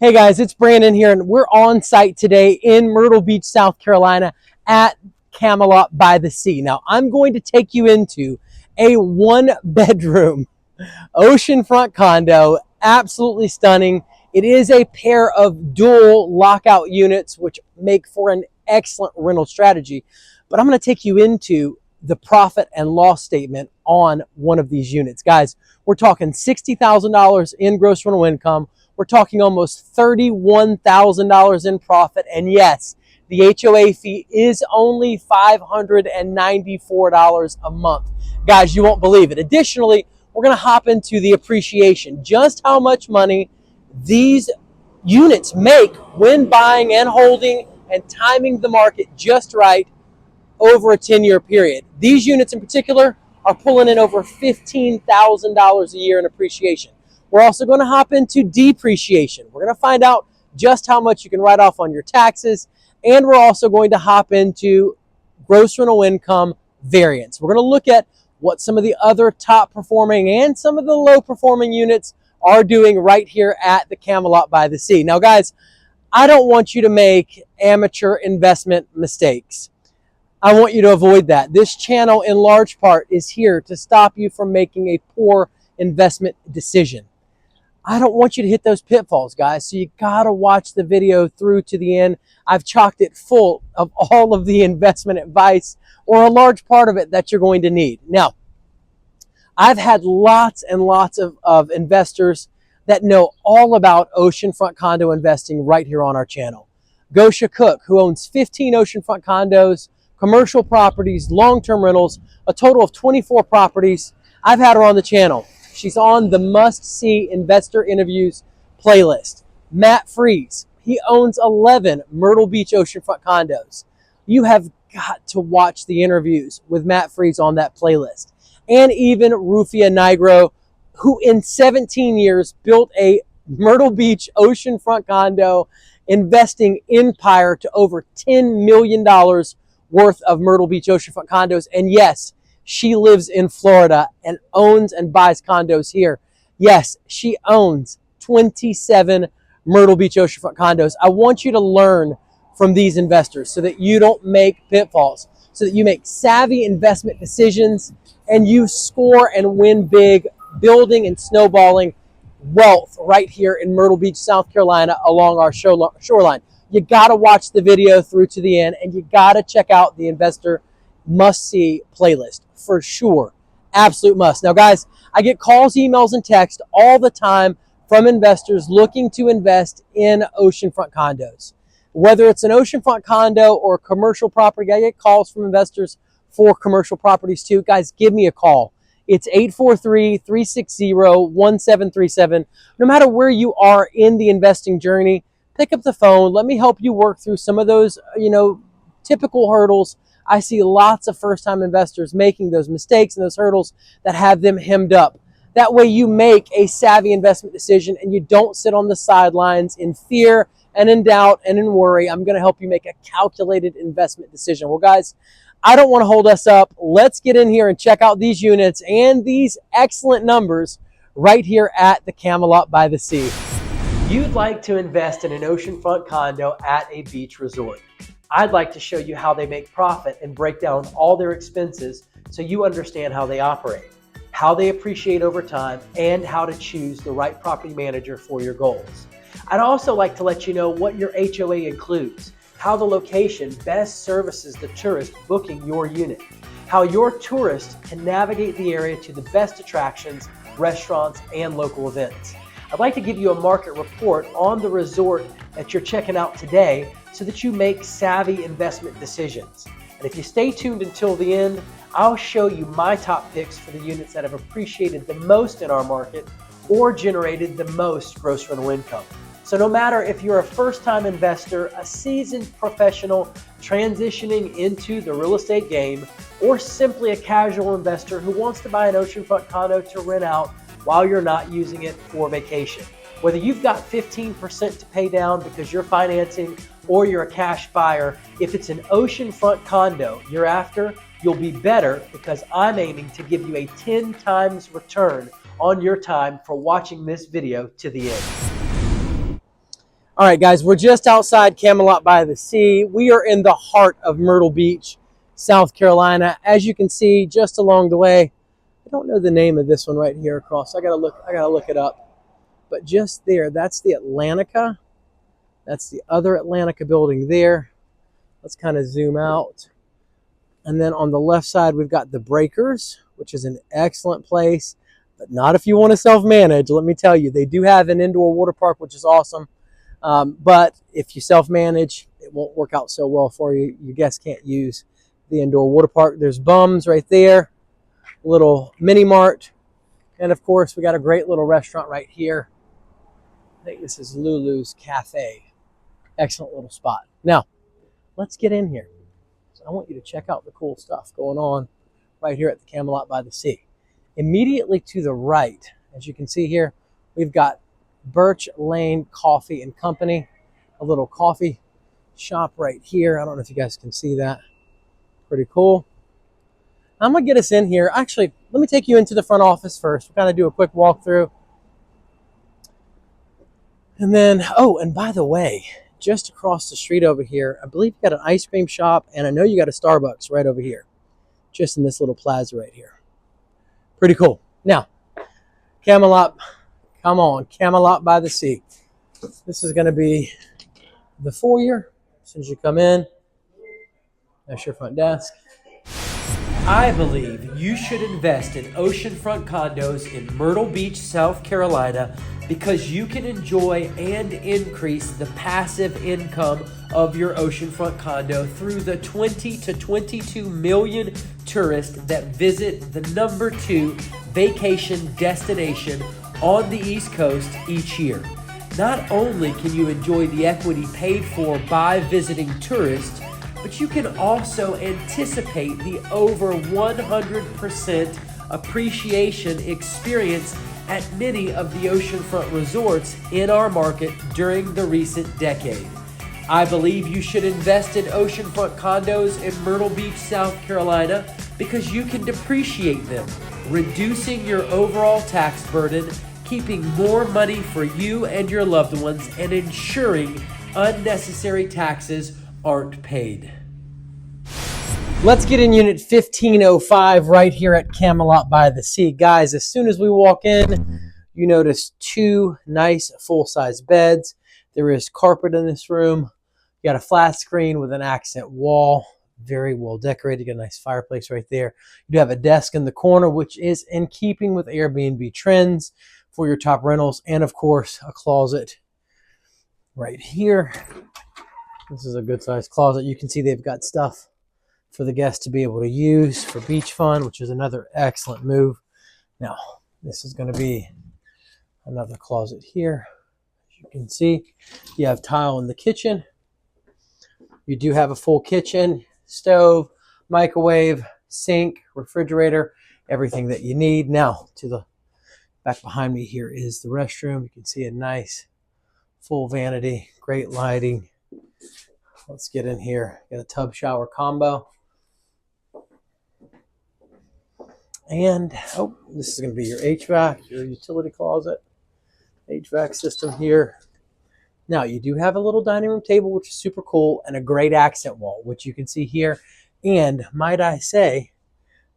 Hey guys, it's Brandon here, and we're on site today in Myrtle Beach, South Carolina at Camelot by the Sea. Now, I'm going to take you into a one-bedroom oceanfront condo, absolutely stunning. It is a pair of dual lockout units, which make for an excellent rental strategy. But I'm going to take you into the profit and loss statement on one of these units. Guys, we're talking $60,000 in gross rental income. We're talking almost $31,000 in profit. And yes, the HOA fee is only $594 a month. Guys, you won't believe it. Additionally, we're going to hop into the appreciation, just how much money these units make when buying and holding and timing the market just right over a 10-year period. These units in particular are pulling in over $15,000 a year in appreciation. We're also going to hop into depreciation. We're going to find out just how much you can write off on your taxes, and we're also going to hop into gross rental income variance. We're going to look at what some of the other top performing and some of the low performing units are doing right here at the Camelot by the Sea. Now guys, I don't want you to make amateur investment mistakes. I want you to avoid that. This channel in large part is here to stop you from making a poor investment decision. I don't want you to hit those pitfalls, guys, so you gotta watch the video through to the end. I've chocked it full of all of the investment advice, or a large part of it, that you're going to need. Now, I've had lots and lots of investors that know all about oceanfront condo investing right here on our channel. Gosha Cook, who owns 15 oceanfront condos, commercial properties, long-term rentals, a total of 24 properties. I've had her on the channel. She's on the must-see investor interviews playlist. Matt Freeze, he owns 11 Myrtle Beach oceanfront condos. You have got to watch the interviews with Matt Freeze on that playlist. And even Rufia Nigro, who in 17 years built a Myrtle Beach oceanfront condo, investing empire to over $10 million worth of Myrtle Beach oceanfront condos. And yes, she lives in Florida and owns and buys condos here. Yes, she owns 27 Myrtle Beach oceanfront condos. I want you to learn from these investors so that you don't make pitfalls, so that you make savvy investment decisions and you score and win big, building and snowballing wealth right here in Myrtle Beach, South Carolina, along our shoreline. You got to watch the video through to the end, and you got to check out the investor must-see playlist for sure. Absolute must. Now, guys, I get calls, emails, and texts all the time from investors looking to invest in oceanfront condos. Whether it's an oceanfront condo or a commercial property, I get calls from investors for commercial properties too. Guys, give me a call. It's 843-360-1737. No matter where you are in the investing journey, pick up the phone. Let me help you work through some of those, typical hurdles. I see lots of first-time investors making those mistakes and those hurdles that have them hemmed up. That way you make a savvy investment decision and you don't sit on the sidelines in fear and in doubt and in worry. I'm going to help you make a calculated investment decision. Well, guys, I don't want to hold us up. Let's get in here and check out these units and these excellent numbers right here at the Camelot by the Sea. You'd like to invest in an oceanfront condo at a beach resort. I'd like to show you how they make profit and break down all their expenses so you understand how they operate, how they appreciate over time, and how to choose the right property manager for your goals. I'd also like to let you know what your HOA includes, how the location best services the tourist booking your unit, how your tourist can navigate the area to the best attractions, restaurants, and local events. I'd like to give you a market report on the resort that you're checking out today so that you make savvy investment decisions. And if you stay tuned until the end, I'll show you my top picks for the units that have appreciated the most in our market or generated the most gross rental income. So no matter if you're a first-time investor, a seasoned professional transitioning into the real estate game, or simply a casual investor who wants to buy an oceanfront condo to rent out while you're not using it for vacation. Whether you've got 15% to pay down because you're financing or you're a cash buyer, if it's an oceanfront condo you're after, you'll be better because I'm aiming to give you a 10 times return on your time for watching this video to the end. All right, guys, we're just outside Camelot by the Sea. We are in the heart of Myrtle Beach, South Carolina. As you can see, just along the way, I don't know the name of this one right here across. I gotta look it up. But just there, that's the Atlantica. That's the other Atlantica building there. Let's kind of zoom out. And then on the left side, we've got the Breakers, which is an excellent place, but not if you want to self-manage. Let me tell you, they do have an indoor water park, which is awesome. But if you self-manage, it won't work out so well for you. Your guests can't use the indoor water park. There's Bums right there, a little mini mart, and of course, we got a great little restaurant right here. I think this is Lulu's Cafe. Excellent little spot. Now, let's get in here. So I want you to check out the cool stuff going on right here at the Camelot by the Sea. Immediately to the right, as you can see here, we've got Birch Lane Coffee and Company, a little coffee shop right here. I don't know if you guys can see that. Pretty cool. I'm gonna get us in here. Actually, let me take you into the front office first. We'll kind of do a quick walkthrough. And then, oh, and by the way, just across the street over here, I believe you got an ice cream shop, and I know you got a Starbucks right over here, just in this little plaza right here. Pretty cool. Now, Camelot, come on, Camelot by the Sea. This is going to be the foyer. As soon as you come in, that's your front desk. I believe you should invest in oceanfront condos in Myrtle Beach, South Carolina, because you can enjoy and increase the passive income of your oceanfront condo through the 20 to 22 million tourists that visit the #2 vacation destination on the East Coast each year. Not only can you enjoy the equity paid for by visiting tourists, but you can also anticipate the over 100% appreciation experience at many of the oceanfront resorts in our market during the recent decade. I believe you should invest in oceanfront condos in Myrtle Beach, South Carolina, because you can depreciate them, reducing your overall tax burden, keeping more money for you and your loved ones, and ensuring unnecessary taxes aren't paid. Let's get in unit 1505 right here at Camelot by the Sea. Guys, as soon as we walk in, you notice 2 nice full-size beds. There is carpet in this room. You got a flat screen with an accent wall. Very well decorated. You got a nice fireplace right there. You do have a desk in the corner, which is in keeping with Airbnb trends for your top rentals. And of course, a closet right here. This is a good sized closet. You can see they've got stuff for the guests to be able to use for beach fun, which is another excellent move. Now, this is going to be another closet here. As you can see, you have tile in the kitchen. You do have a full kitchen, stove, microwave, sink, refrigerator, everything that you need. Now, to the back behind me here is the restroom. You can see a nice full vanity, great lighting. Let's get in here. Got a tub shower combo. And, oh, this is going to be your HVAC, your utility closet, HVAC system here. Now, you do have a little dining room table, which is super cool, and a great accent wall, which you can see here. And might I say,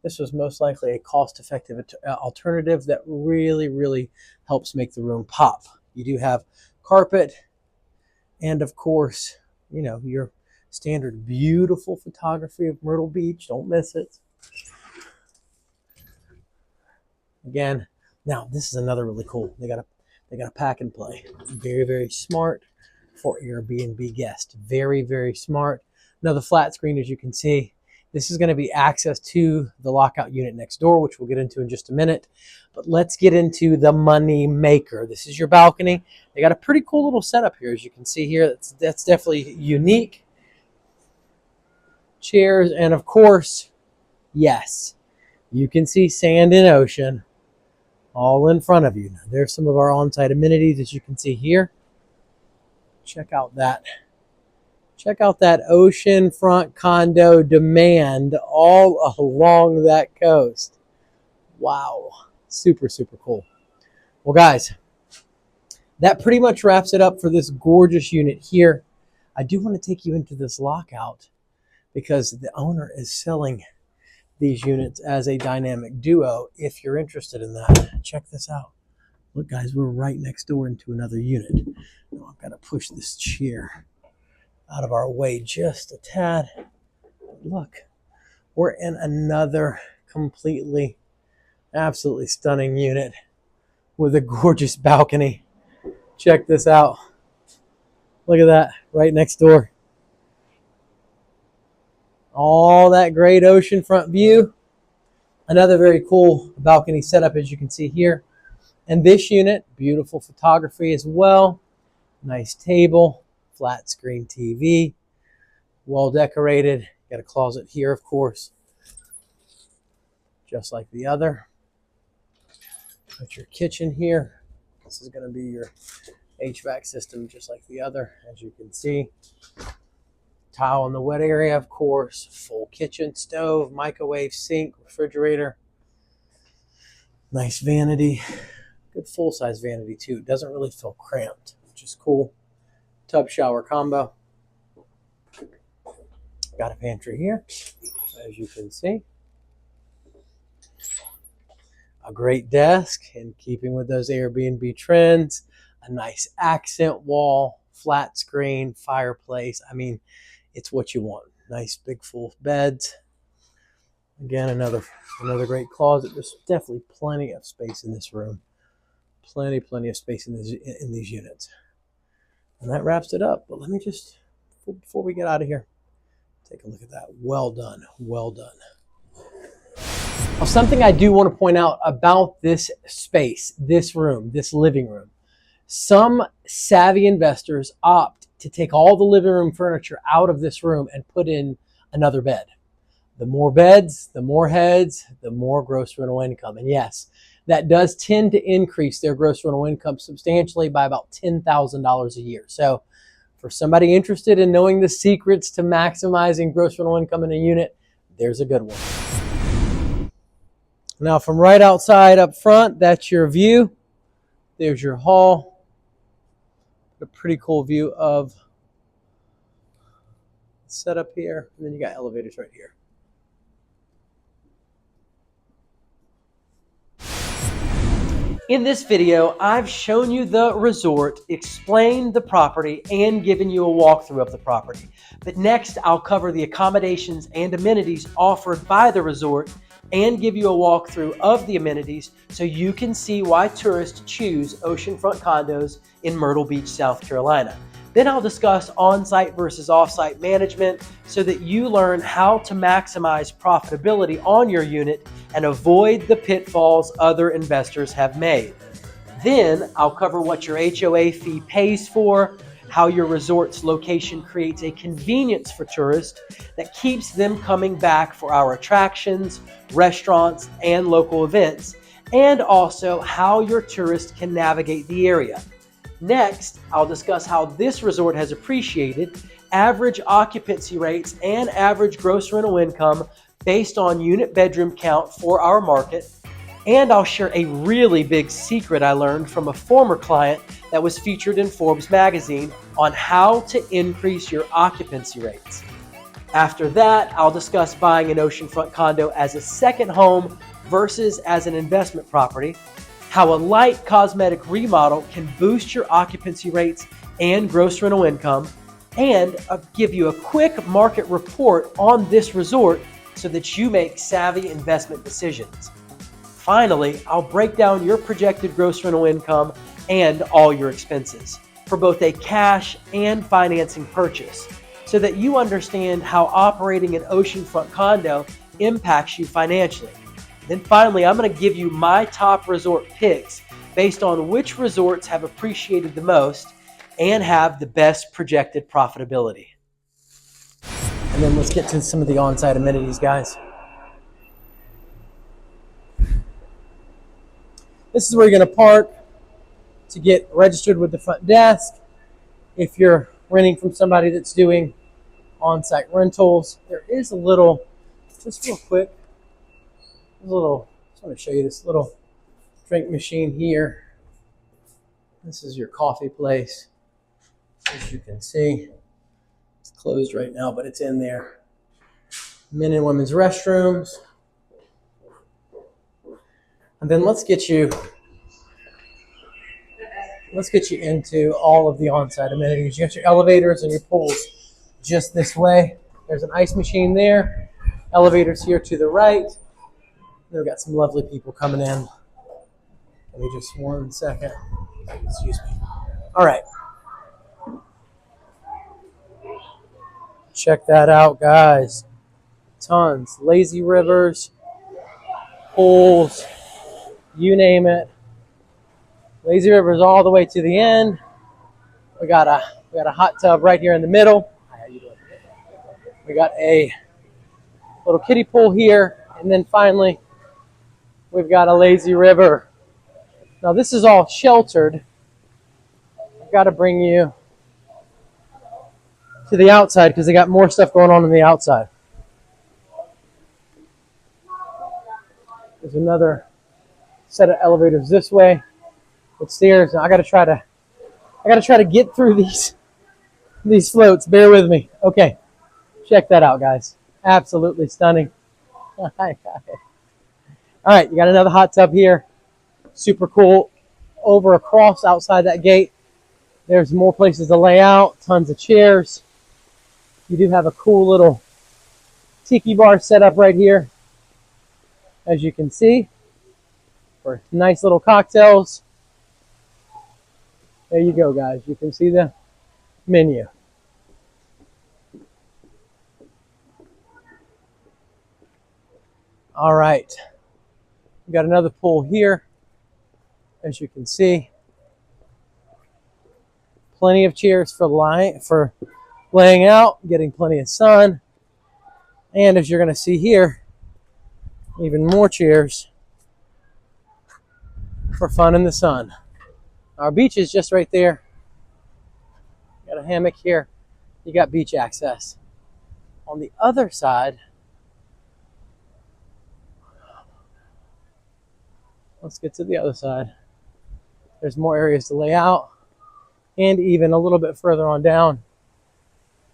this was most likely a cost-effective alternative that really, really helps make the room pop. You do have carpet and, of course, you know, your standard beautiful photography of Myrtle Beach. Don't miss it. Again, now this is another really cool. They got a pack and play. Very, very smart for Airbnb guests. Very, very smart. Another flat screen, as you can see. This is going to be access to the lockout unit next door, which we'll get into in just a minute. But let's get into the money maker. This is your balcony. They got a pretty cool little setup here, as you can see here. That's definitely unique. Chairs, and of course, yes, you can see sand and ocean all in front of you. Now, there's some of our on-site amenities, as you can see here. Check out that oceanfront condo demand all along that coast. Wow. Super, super cool. Well, guys, That pretty much wraps it up for this gorgeous unit here. I do want to take you into this lockout because the owner is selling these units as a dynamic duo if you're interested in that. Check this out. Look, guys, we're right next door into another unit. Now I've got to push this chair out of our way just a tad. Look, we're in another completely, absolutely stunning unit with a gorgeous balcony. Check this out. Look at that, right next door. All that great oceanfront view. Another very cool balcony setup, as you can see here. And this unit, beautiful photography as well. Nice table, flat screen TV, well decorated. Got a closet here, of course, just like the other. Got your kitchen here. This is going to be your HVAC system, just like the other, as you can see. Tile in the wet area, of course. Full kitchen, stove, microwave, sink, refrigerator. Nice vanity. Good full-size vanity, too. It doesn't really feel cramped, which is cool. Tub shower combo. Got a pantry here, as you can see. A great desk, in keeping with those Airbnb trends. A nice accent wall, flat screen, fireplace. I mean, it's what you want. Nice big full beds. Again, another great closet. There's definitely plenty of space in this room. Plenty of space in these units. And that wraps it up. But let me just, before we get out of here, take a look at that. Well done. Well done. Now, something I do want to point out about this space, this room, this living room. Some savvy investors opt to take all the living room furniture out of this room and put in another bed. The more beds, the more heads, the more gross rental income. And yes, that does tend to increase their gross rental income substantially by about $10,000 a year. So for somebody interested in knowing the secrets to maximizing gross rental income in a unit, there's a good one. Now from right outside up front, that's your view. There's your hall. A pretty cool view of the setup here. And then you got elevators right here. In this video, I've shown you the resort, explained the property, and given you a walkthrough of the property. But next, I'll cover the accommodations and amenities offered by the resort and give you a walkthrough of the amenities so you can see why tourists choose oceanfront condos in Myrtle Beach, South Carolina. Then I'll discuss on-site versus off-site management so that you learn how to maximize profitability on your unit and avoid the pitfalls other investors have made. Then I'll cover what your HOA fee pays for, how your resort's location creates a convenience for tourists that keeps them coming back for our attractions, restaurants, and local events, and also how your tourists can navigate the area. Next, I'll discuss how this resort has appreciated, average occupancy rates, and average gross rental income based on unit bedroom count for our market. And I'll share a really big secret I learned from a former client that was featured in Forbes magazine on how to increase your occupancy rates. After that, I'll discuss buying an oceanfront condo as a second home versus as an investment property, how a light cosmetic remodel can boost your occupancy rates and gross rental income, and I'll give you a quick market report on this resort so that you make savvy investment decisions. Finally, I'll break down your projected gross rental income and all your expenses for both a cash and financing purchase so that you understand how operating an oceanfront condo impacts you financially. Then finally, I'm going to give you my top resort picks based on which resorts have appreciated the most and have the best projected profitability. And then let's get to some of the on-site amenities, guys. This is where you're going to park to get registered with the front desk. If you're renting from somebody that's doing on-site rentals, there is a little, just real quick, just want to show you this little drink machine here. This is your coffee place. As you can see, it's closed right now, but it's in there. Men and women's restrooms. And then let's get you into all of the on-site amenities. You got your elevators and your pools just this way. There's an ice machine there. Elevators here to the right. We've got some lovely people coming in. Give me just 1 second. Excuse me. All right. Check that out, guys. Tons. Lazy rivers, pools, you name it. Lazy rivers all the way to the end. We got a hot tub right here in the middle. Hi, how you doing? We got a little kiddie pool here, and then finally we've got a lazy river. Now this is all sheltered. I've got to bring you to the outside because they got more stuff going on the outside. There's another set of elevators this way with stairs. Now I got to try to get through these floats. Bear with me. Okay, check that out, guys. Absolutely stunning. All right, you got another hot tub here. Super cool. Over across outside that gate, there's more places to lay out. Tons of chairs. You do have a cool little tiki bar set up right here, as you can see, for nice little cocktails. There you go, guys. You can see the menu. All right. We got another pool here, as you can see. Plenty of chairs for laying out, getting plenty of sun. And as you're going to see here, even more chairs for fun in the sun. Our beach is just right there. Got a hammock here. You got beach access. On the other side, let's get to the other side. There's more areas to lay out, and even a little bit further on down,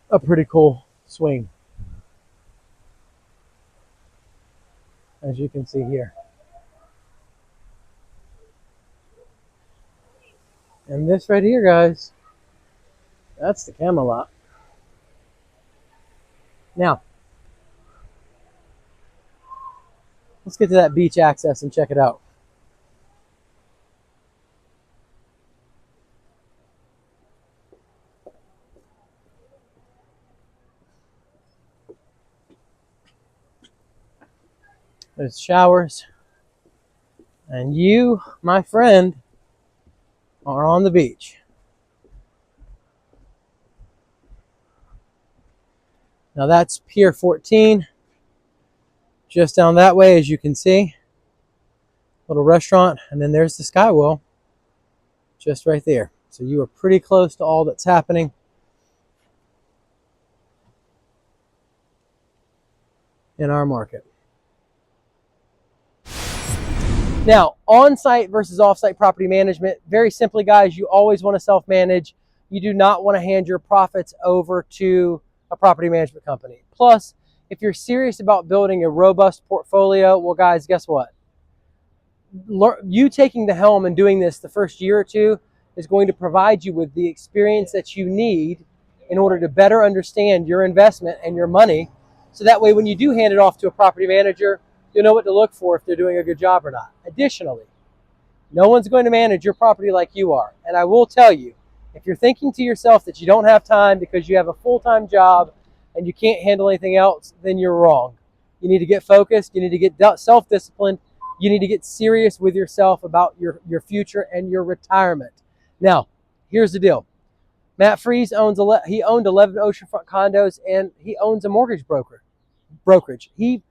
a pretty cool swing, as you can see here. And this right here, guys, that's the Camelot. Now, let's get to that beach access and check it out. There's showers, and you, my friend, are on the beach. Now that's Pier 14, just down that way, as you can see. Little restaurant, and then there's the Skywell, just right there. So you are pretty close to all that's happening in our market. Now, on-site versus off-site property management, very simply, guys, you always want to self-manage. You do not want to hand your profits over to a property management company. Plus, if you're serious about building a robust portfolio, well, guys, guess what? You taking the helm and doing this the first year or two is going to provide you with the experience that you need in order to better understand your investment and your money. So that way, when you do hand it off to a property manager, you'll know what to look for if they're doing a good job or not. Additionally, no one's going to manage your property like you are. And I will tell you, if you're thinking to yourself that you don't have time because you have a full-time job and you can't handle anything else, then you're wrong. You need to get focused. You need to get self-disciplined. You need to get serious with yourself about your future and your retirement. Now, here's the deal. Matt Freeze owned 11 oceanfront condos, and he owns a mortgage brokerage. He's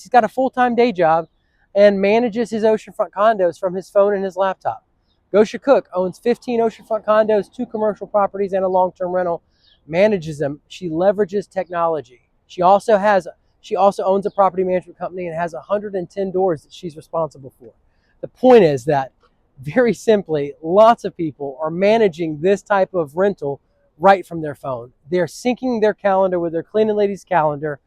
got a full-time day job and manages his oceanfront condos from his phone and his laptop. Gosha Cook owns 15 oceanfront condos, 2 commercial properties, and a long-term rental. Manages them. She leverages technology. She also owns a property management company and has 110 doors that she's responsible for. The point is that Very simply, lots of people are managing this type of rental right from their phone. They're syncing their calendar with their cleaning lady's calendar,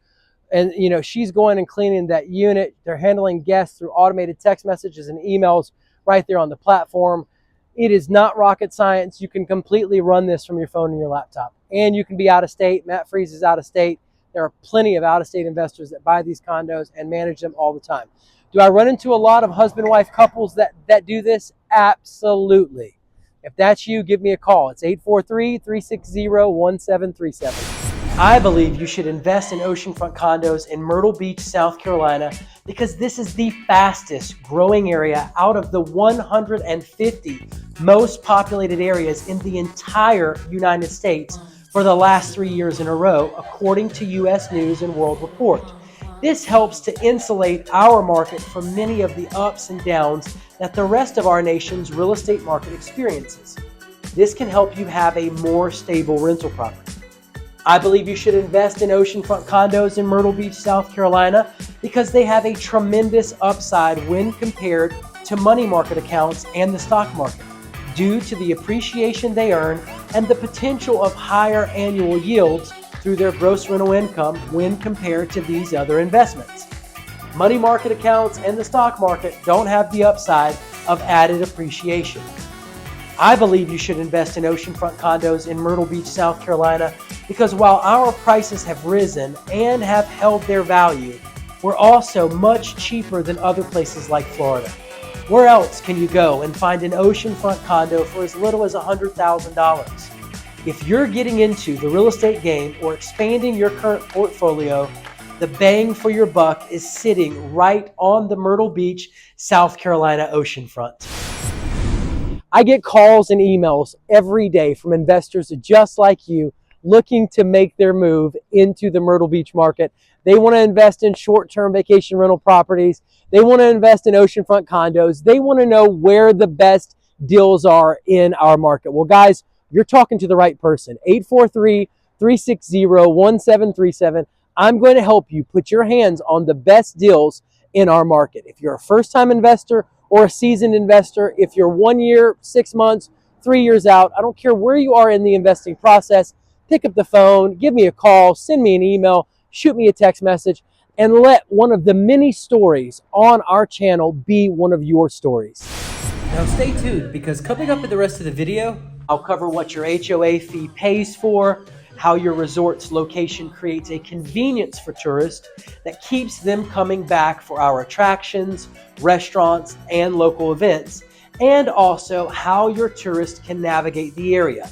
and she's going and cleaning that unit. They're handling guests through automated text messages and emails right there on the platform. It is not rocket science. You can completely run this from your phone and your laptop, and you can be out of state. Matt Freeze is out of state. There are plenty of out-of-state investors that buy these condos and manage them all the time. Do I run into a lot of husband-wife couples that do this? Absolutely. If that's you, give me a call. It's 843-360-1737. I believe you should invest in oceanfront condos in Myrtle Beach, South Carolina, because this is the fastest growing area out of the 150 most populated areas in the entire United States for the last 3 years in a row, according to U.S. News and World Report. This helps to insulate our market from many of the ups and downs that the rest of our nation's real estate market experiences. This can help you have a more stable rental property. I believe you should invest in oceanfront condos in Myrtle Beach, South Carolina, because they have a tremendous upside when compared to money market accounts and the stock market, due to the appreciation they earn and the potential of higher annual yields through their gross rental income when compared to these other investments. Money market accounts and the stock market don't have the upside of added appreciation. I believe you should invest in oceanfront condos in Myrtle Beach, South Carolina, because while our prices have risen and have held their value, we're also much cheaper than other places like Florida. Where else can you go and find an oceanfront condo for as little as $100,000? If you're getting into the real estate game or expanding your current portfolio, the bang for your buck is sitting right on the Myrtle Beach, South Carolina oceanfront. I get calls and emails every day from investors just like you looking to make their move into the Myrtle Beach market. They want to invest in short-term vacation rental properties. They want to invest in oceanfront condos. They want to know where the best deals are in our market. Well, guys, you're talking to the right person. 843-360-1737. I'm going to help you put your hands on the best deals in our market. If you're a first-time investor or a seasoned investor, if you're 1 year, 6 months, 3 years out, I don't care where you are in the investing process, pick up the phone, give me a call, send me an email, shoot me a text message, and let one of the many stories on our channel be one of your stories. Now stay tuned, because coming up in the rest of the video, I'll cover what your HOA fee pays for, how your resort's location creates a convenience for tourists that keeps them coming back for our attractions, restaurants, and local events, and also how your tourists can navigate the area.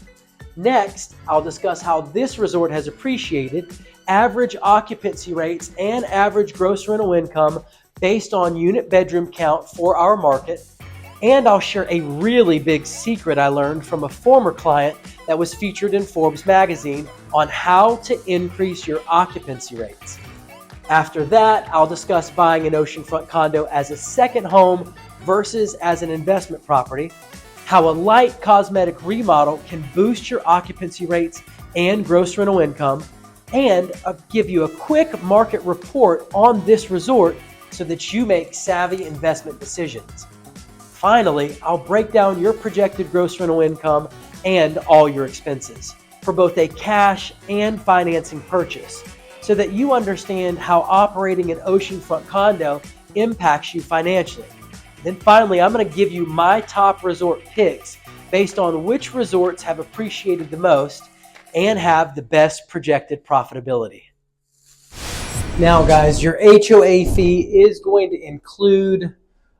Next, I'll discuss how this resort has appreciated, average occupancy rates, and average gross rental income based on unit bedroom count for our market. And I'll share a really big secret I learned from a former client that was featured in Forbes magazine on how to increase your occupancy rates. After that, I'll discuss buying an oceanfront condo as a second home versus as an investment property, how a light cosmetic remodel can boost your occupancy rates and gross rental income, and I'll give you a quick market report on this resort so that you make savvy investment decisions. Finally, I'll break down your projected gross rental income and all your expenses for both a cash and financing purchase, so that you understand how operating an oceanfront condo impacts you financially. Then finally, I'm going to give you my top resort picks based on which resorts have appreciated the most and have the best projected profitability. Now guys, your HOA fee is going to include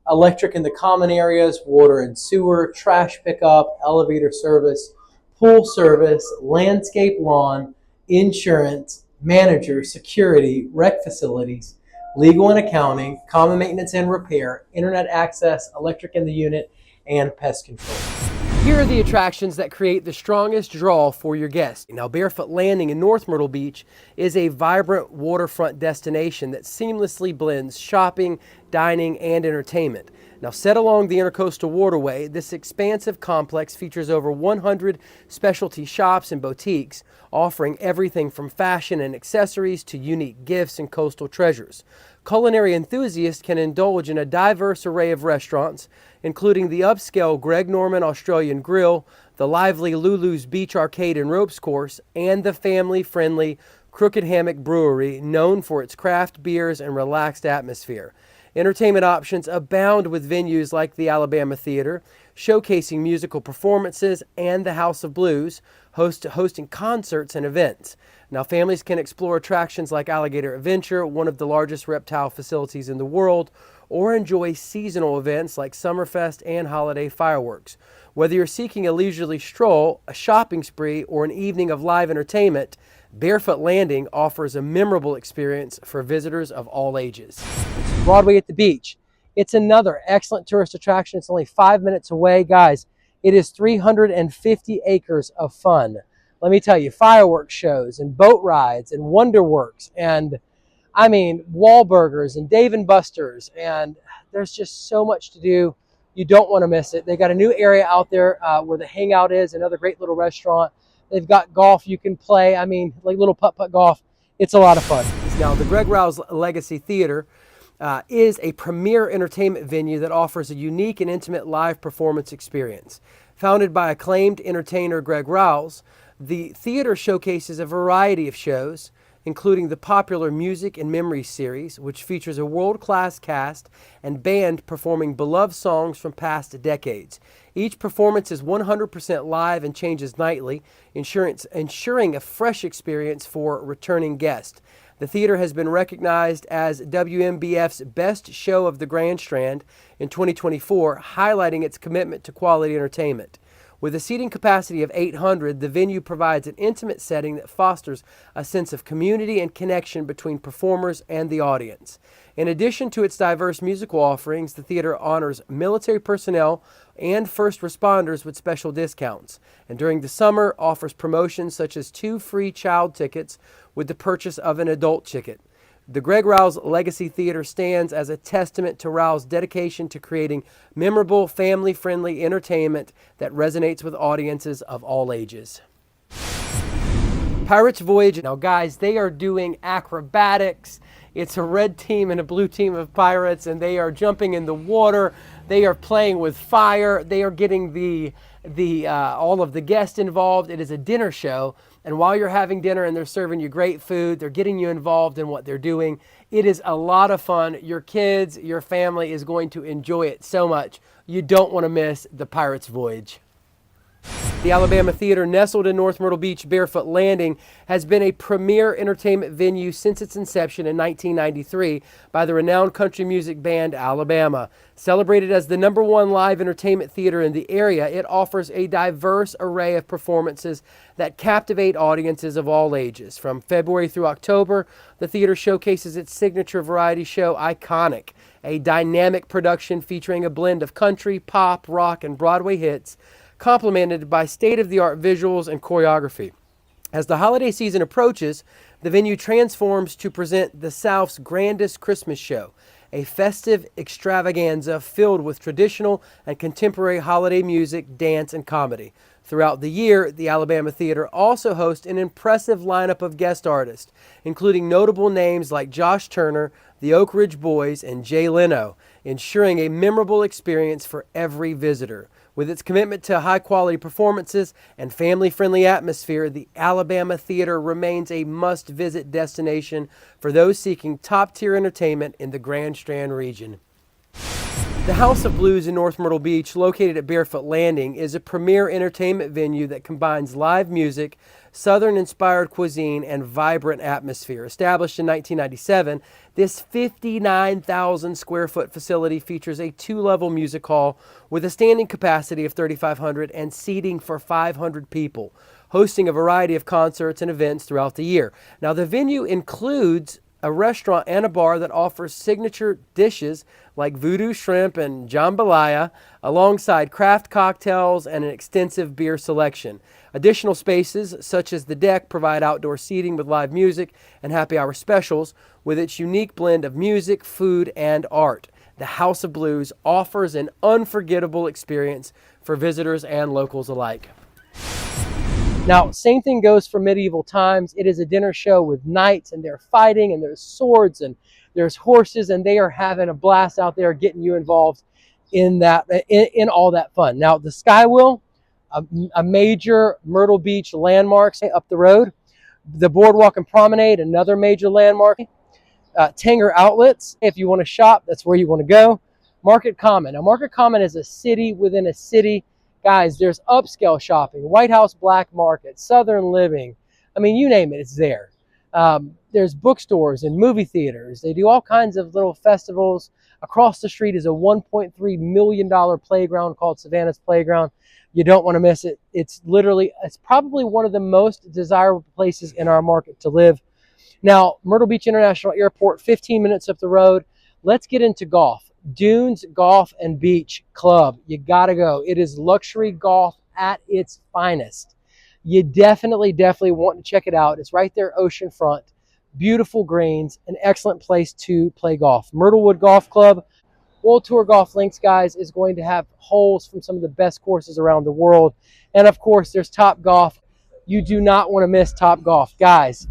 electric in the common areas, water and sewer, trash pickup, elevator service, pool service, landscape lawn, insurance, manager, security, rec facilities, legal and accounting, common maintenance and repair, internet access, electric in the unit, and pest control. Here are the attractions that create the strongest draw for your guests. Now, Barefoot Landing in North Myrtle Beach is a vibrant waterfront destination that seamlessly blends shopping, dining, and entertainment. Now, set along the Intercoastal Waterway, this expansive complex features over 100 specialty shops and boutiques, offering everything from fashion and accessories to unique gifts and coastal treasures. Culinary enthusiasts can indulge in a diverse array of restaurants, including the upscale Greg Norman Australian Grill, the lively Lulu's Beach Arcade and Ropes Course, and the family-friendly Crooked Hammock Brewery, known for its craft beers and relaxed atmosphere. Entertainment options abound with venues like the Alabama Theater, showcasing musical performances, and the House of Blues, hosting concerts and events. Now, families can explore attractions like Alligator Adventure, one of the largest reptile facilities in the world, or enjoy seasonal events like Summerfest and holiday fireworks. Whether you're seeking a leisurely stroll, a shopping spree, or an evening of live entertainment, Barefoot Landing offers a memorable experience for visitors of all ages. Broadway at the beach. It's another excellent tourist attraction. It's only 5 minutes away. Guys, it is 350 acres of fun. Let me tell you, fireworks shows and boat rides and Wonderworks and Wahlburgers and Dave & Buster's, and there's just so much to do. You don't want to miss it. They got a new area out there where the hangout is, another great little restaurant. They've got golf you can play. Like little putt-putt golf. It's a lot of fun. Now, the Greg Rouse Legacy Theater is a premier entertainment venue that offers a unique and intimate live performance experience. Founded by acclaimed entertainer Greg Rouse, the theater showcases a variety of shows, including the popular Music and Memories series, which features a world-class cast and band performing beloved songs from past decades. Each performance is 100% live and changes nightly, ensuring a fresh experience for returning guests. The theater has been recognized as WMBF's Best Show of the Grand Strand in 2024, highlighting its commitment to quality entertainment. With a seating capacity of 800, the venue provides an intimate setting that fosters a sense of community and connection between performers and the audience. In addition to its diverse musical offerings, the theater honors military personnel and first responders with special discounts, and during the summer offers promotions such as 2 free child tickets with the purchase of an adult ticket. The Greg Rouse Legacy Theater stands as a testament to Rouse's dedication to creating memorable, family-friendly entertainment that resonates with audiences of all ages. Pirates Voyage. Now, guys, they are doing acrobatics. It's a red team and a blue team of pirates, and they are jumping in the water. They are playing with fire. They are getting all of the guests involved. It is a dinner show. And while you're having dinner and they're serving you great food, they're getting you involved in what they're doing. It is a lot of fun. Your kids, your family is going to enjoy it so much. You don't want to miss the Pirates Voyage. The Alabama Theater, nestled in North Myrtle Beach, Barefoot Landing, has been a premier entertainment venue since its inception in 1993 by the renowned country music band Alabama. Celebrated as the #1 live entertainment theater in the area, it offers a diverse array of performances that captivate audiences of all ages. From February through October, the theater showcases its signature variety show, Iconic, a dynamic production featuring a blend of country, pop, rock, and Broadway hits, complemented by state-of-the-art visuals and choreography. As the holiday season approaches, the venue transforms to present the South's grandest Christmas show, a festive extravaganza filled with traditional and contemporary holiday music, dance, and comedy. Throughout the year, the Alabama Theater also hosts an impressive lineup of guest artists, including notable names like Josh Turner, the Oak Ridge Boys, and Jay Leno, ensuring a memorable experience for every visitor. With its commitment to high-quality performances and family-friendly atmosphere, the Alabama Theater remains a must-visit destination for those seeking top-tier entertainment in the Grand Strand region. The House of Blues in North Myrtle Beach, located at Barefoot Landing, is a premier entertainment venue that combines live music, Southern-inspired cuisine, and vibrant atmosphere. Established in 1997, this 59,000-square-foot facility features a 2-level music hall with a standing capacity of 3,500 and seating for 500 people, hosting a variety of concerts and events throughout the year. Now, the venue includes a restaurant and a bar that offers signature dishes like voodoo shrimp and jambalaya, alongside craft cocktails and an extensive beer selection. Additional spaces, such as the deck, provide outdoor seating with live music and happy hour specials with its unique blend of music, food, and art. the House of Blues offers an unforgettable experience for visitors and locals alike. Now, same thing goes for medieval times. It is a dinner show with knights, and they're fighting, and there's swords, and there's horses, and they are having a blast out there, getting you involved in that, in all that fun. Now, the Skywheel, a major Myrtle Beach landmark up the road. The Boardwalk and Promenade, another major landmark. Tanger Outlets, if you want to shop, that's where you want to go. Market Common. Now, Market Common is a city within a city. Guys, there's upscale shopping, White House Black Market, Southern Living. I mean, you name it, it's there. There's bookstores and movie theaters. They do all kinds of little festivals. Across the street is a $1.3 million playground called Savannah's Playground. You don't want to miss it. It's probably one of the most desirable places in our market to live. Now, Myrtle Beach International Airport, 15 minutes up the road. Let's get into golf. Dunes Golf and Beach Club. You got to go. It is luxury golf at its finest. You definitely want to check it out. It's right there oceanfront. Beautiful greens, an excellent place to play golf. Myrtlewood Golf Club, World Tour Golf Links, guys, is going to have holes from some of the best courses around the world. And of course, there's Top Golf. You do not want to miss Top Golf. Guys,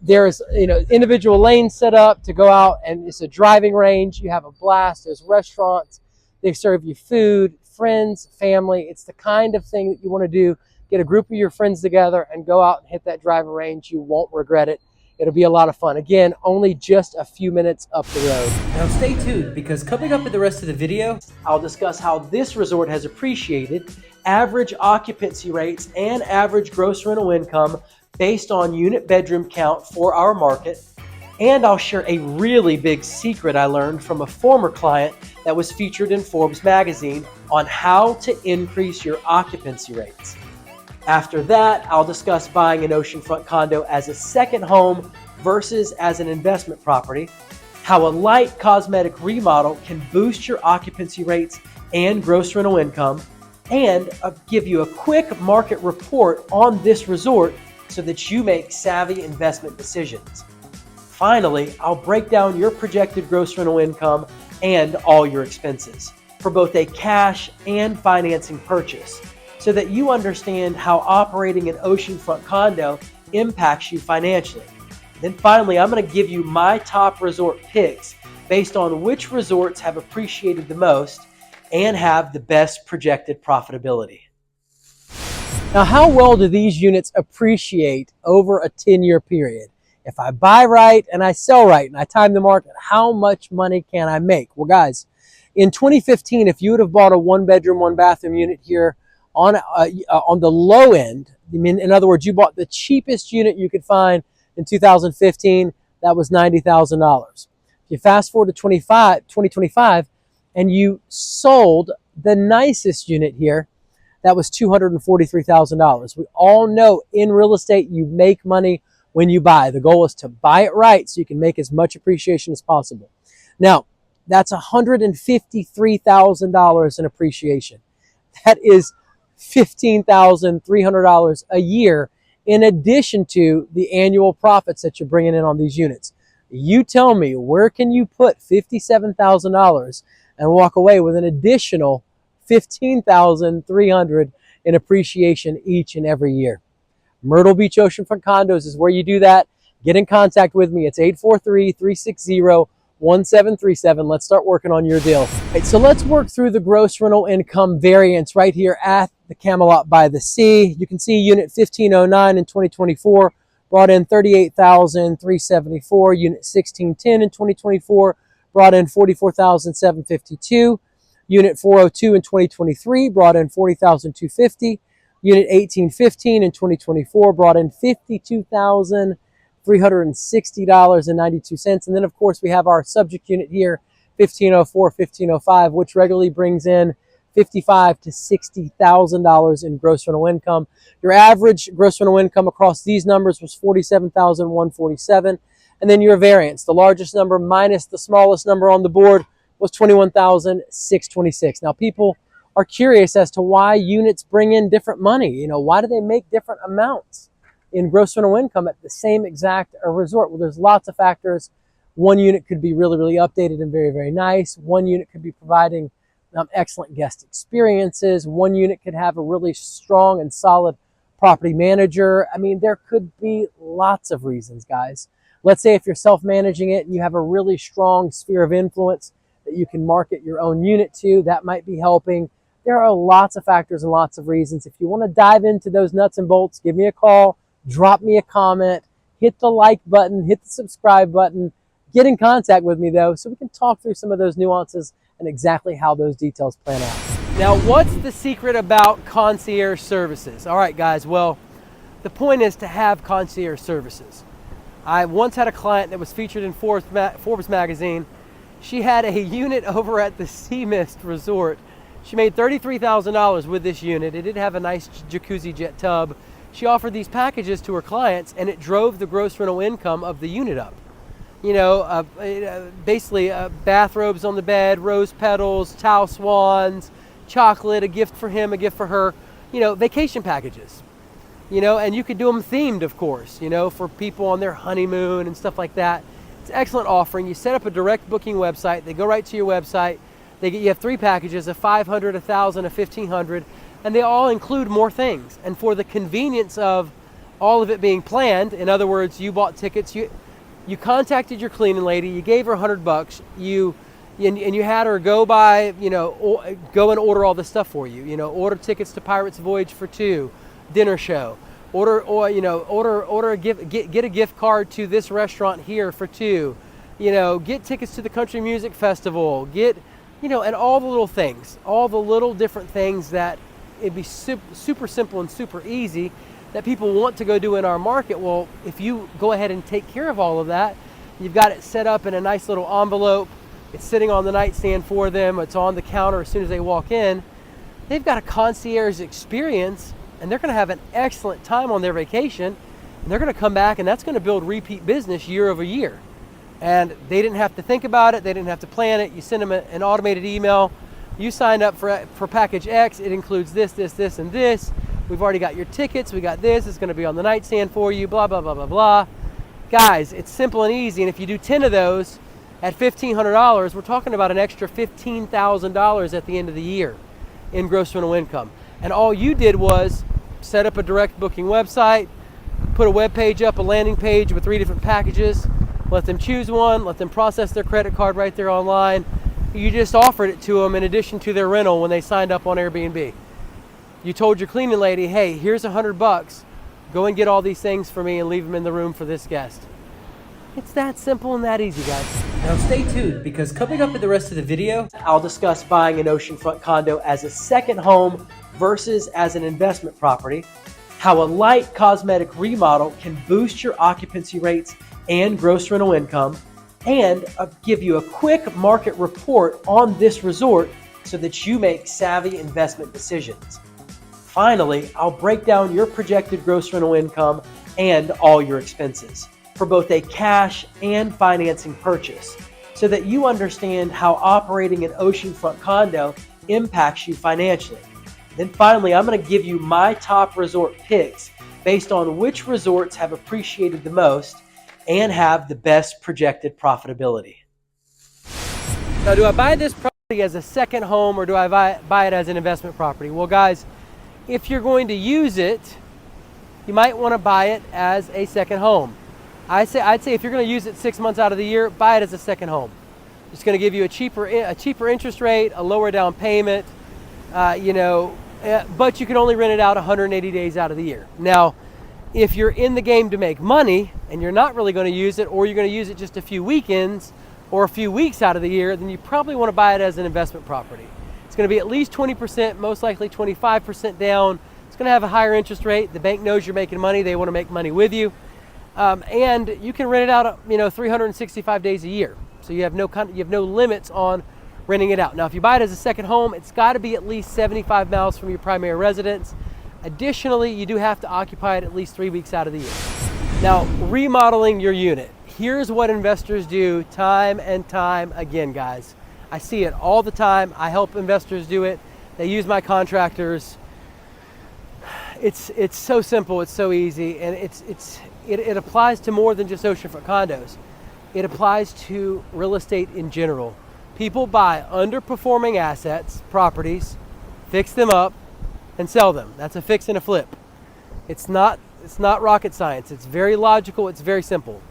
there's individual lanes set up to go out, and it's a driving range. You have a blast. There's restaurants. They serve you food, friends, family. It's the kind of thing that you want to do. Get a group of your friends together and go out and hit that driving range. You won't regret it. It'll be a lot of fun. Again, only just a few minutes up the road. Now stay tuned, because coming up in the rest of the video, I'll discuss how this resort has appreciated, average occupancy rates, and average gross rental income based on unit bedroom count for our market. And I'll share a really big secret I learned from a former client that was featured in Forbes magazine on how to increase your occupancy rates. After that, I'll discuss buying an oceanfront condo as a second home versus as an investment property, how a light cosmetic remodel can boost your occupancy rates and gross rental income, and I'll give you a quick market report on this resort so that you make savvy investment decisions. Finally, I'll break down your projected gross rental income and all your expenses for both a cash and financing purchase, so that you understand how operating an oceanfront condo impacts you financially. Then finally, I'm going to give you my top resort picks based on which resorts have appreciated the most and have the best projected profitability. Now, how well do these units appreciate over a 10-year period? If I buy right and I sell right and I time the market, how much money can I make? Well, guys, in 2015, if you would have bought a one-bedroom, one-bathroom unit here on the low end, I mean, in other words, you bought the cheapest unit you could find in 2015, that was $90,000. If you fast forward to 2025, and you sold the nicest unit here, that was $243,000. We all know in real estate, you make money when you buy. The goal is to buy it right so you can make as much appreciation as possible. Now, that's $153,000 in appreciation. That is $15,300 a year in addition to the annual profits that you're bringing in on these units. You tell me, where can you put $57,000 and walk away with an additional $15,300 in appreciation each and every year? Myrtle Beach Oceanfront Condos is where you do that. Get in contact with me. It's 843-360-1737. Let's start working on your deal. Right, so let's work through the gross rental income variance right here at the Camelot by the Sea. You can see unit 1509 in 2024 brought in $38,374. Unit 1610 in 2024 brought in $44,752. Unit 402 in 2023 brought in $40,250. Unit 1815 in 2024 brought in $52,360.92. And then, of course, we have our subject unit here, 1504, 1505, which regularly brings in $55,000 to $60,000 in gross rental income. Your average gross rental income across these numbers was $47,147. And then your variance, the largest number minus the smallest number on the board, was $21,626. Now, people are curious as to why units bring in different money. You know, why do they make different amounts in gross rental income at the same exact resort? Well, there's lots of factors. One unit could be really, really updated and very, very nice. One unit could be providing excellent guest experiences. One unit could have a really strong and solid property manager. I mean, there could be lots of reasons, guys. Let's say if you're self-managing it and you have a really strong sphere of influence that you can market your own unit to, that might be helping. There are lots of factors and lots of reasons. If you want to dive into those nuts and bolts, give me a call, drop me a comment, hit the like button, hit the subscribe button. Get in contact with me though, so we can talk through some of those nuances and exactly how those details plan out. Now, what's the secret about concierge services? All right, guys, well, the point is to have concierge services. I once had a client that was featured in Forbes magazine. She had a unit over at the Sea Mist Resort. She made $33,000 with this unit. It did have a nice jacuzzi jet tub. She offered these packages to her clients, and it drove the gross rental income of the unit up. You know, basically bathrobes on the bed, rose petals, towel swans, chocolate, a gift for him, a gift for her, you know, vacation packages. You know, and you could do them themed, of course, you know, for people on their honeymoon and stuff like that. It's an excellent offering. You set up a direct booking website. They go right to your website. You have 3 packages, a 500, a 1,000, a 1,500, and they all include more things. And for the convenience of all of it being planned, in other words, you bought tickets, you contacted your cleaning lady, you gave her $100, and you had her go by, you know, go and order all this stuff for you. You know, order tickets to Pirates Voyage for 2, dinner show. Order a gift, get a gift card to this restaurant here for 2. You know, get tickets to the country music festival. Get, you know, and all the little things, all the little different things that it'd be super simple and super easy that people want to go do in our market. Well, if you go ahead and take care of all of that, you've got it set up in a nice little envelope. It's sitting on the nightstand for them. It's on the counter as soon as they walk in. They've got a concierge experience, and they're going to have an excellent time on their vacation. And they're going to come back, and that's going to build repeat business year over year. And they didn't have to think about it. They didn't have to plan it. You send them an automated email. You signed up for package X. It includes this, this, this, and this. We've already got your tickets. We got this. It's going to be on the nightstand for you, blah, blah, blah, blah, blah. Guys, it's simple and easy. And if you do 10 of those at $1,500, we're talking about an extra $15,000 at the end of the year in gross rental income. And all you did was set up a direct booking website, put a web page up, a landing page with 3 different packages, let them choose one, let them process their credit card right there online. You just offered it to them in addition to their rental when they signed up on Airbnb. You told your cleaning lady, hey, here's $100. Go and get all these things for me and leave them in the room for this guest. It's that simple and that easy, guys. Now stay tuned, because coming up in the rest of the video, I'll discuss buying an oceanfront condo as a second home versus as an investment property, how a light cosmetic remodel can boost your occupancy rates and gross rental income, and I'll give you a quick market report on this resort so that you make savvy investment decisions. Finally, I'll break down your projected gross rental income and all your expenses for both a cash and financing purchase, so that you understand how operating an oceanfront condo impacts you financially. Then finally, I'm going to give you my top resort picks based on which resorts have appreciated the most and have the best projected profitability. Now, do I buy this property as a second home, or do I buy it as an investment property? Well, guys, if you're going to use it, you might want to buy it as a second home. I'd say if you're going to use it 6 months out of the year, buy it as a second home. It's going to give you a cheaper interest rate, a lower down payment, but you can only rent it out 180 days out of the year. Now, if you're in the game to make money and you're not really going to use it, or you're going to use it just a few weekends or a few weeks out of the year, then you probably want to buy it as an investment property. It's going to be at least 20%, most likely 25% down. It's going to have a higher interest rate. The bank knows you're making money. They want to make money with you. And you can rent it out, 365 days a year. So you have no limits on renting it out. Now, if you buy it as a second home, it's got to be at least 75 miles from your primary residence. Additionally, you do have to occupy it at least 3 weeks out of the year. Now, remodeling your unit. Here's what investors do time and time again, guys. I see it all the time. I help investors do it. They use my contractors. It's so simple, it's so easy, and it applies to more than just oceanfront condos. It applies to real estate in general. People buy underperforming assets, properties, fix them up, and sell them. That's a fix and a flip. It's not rocket science. It's very logical. It's very simple.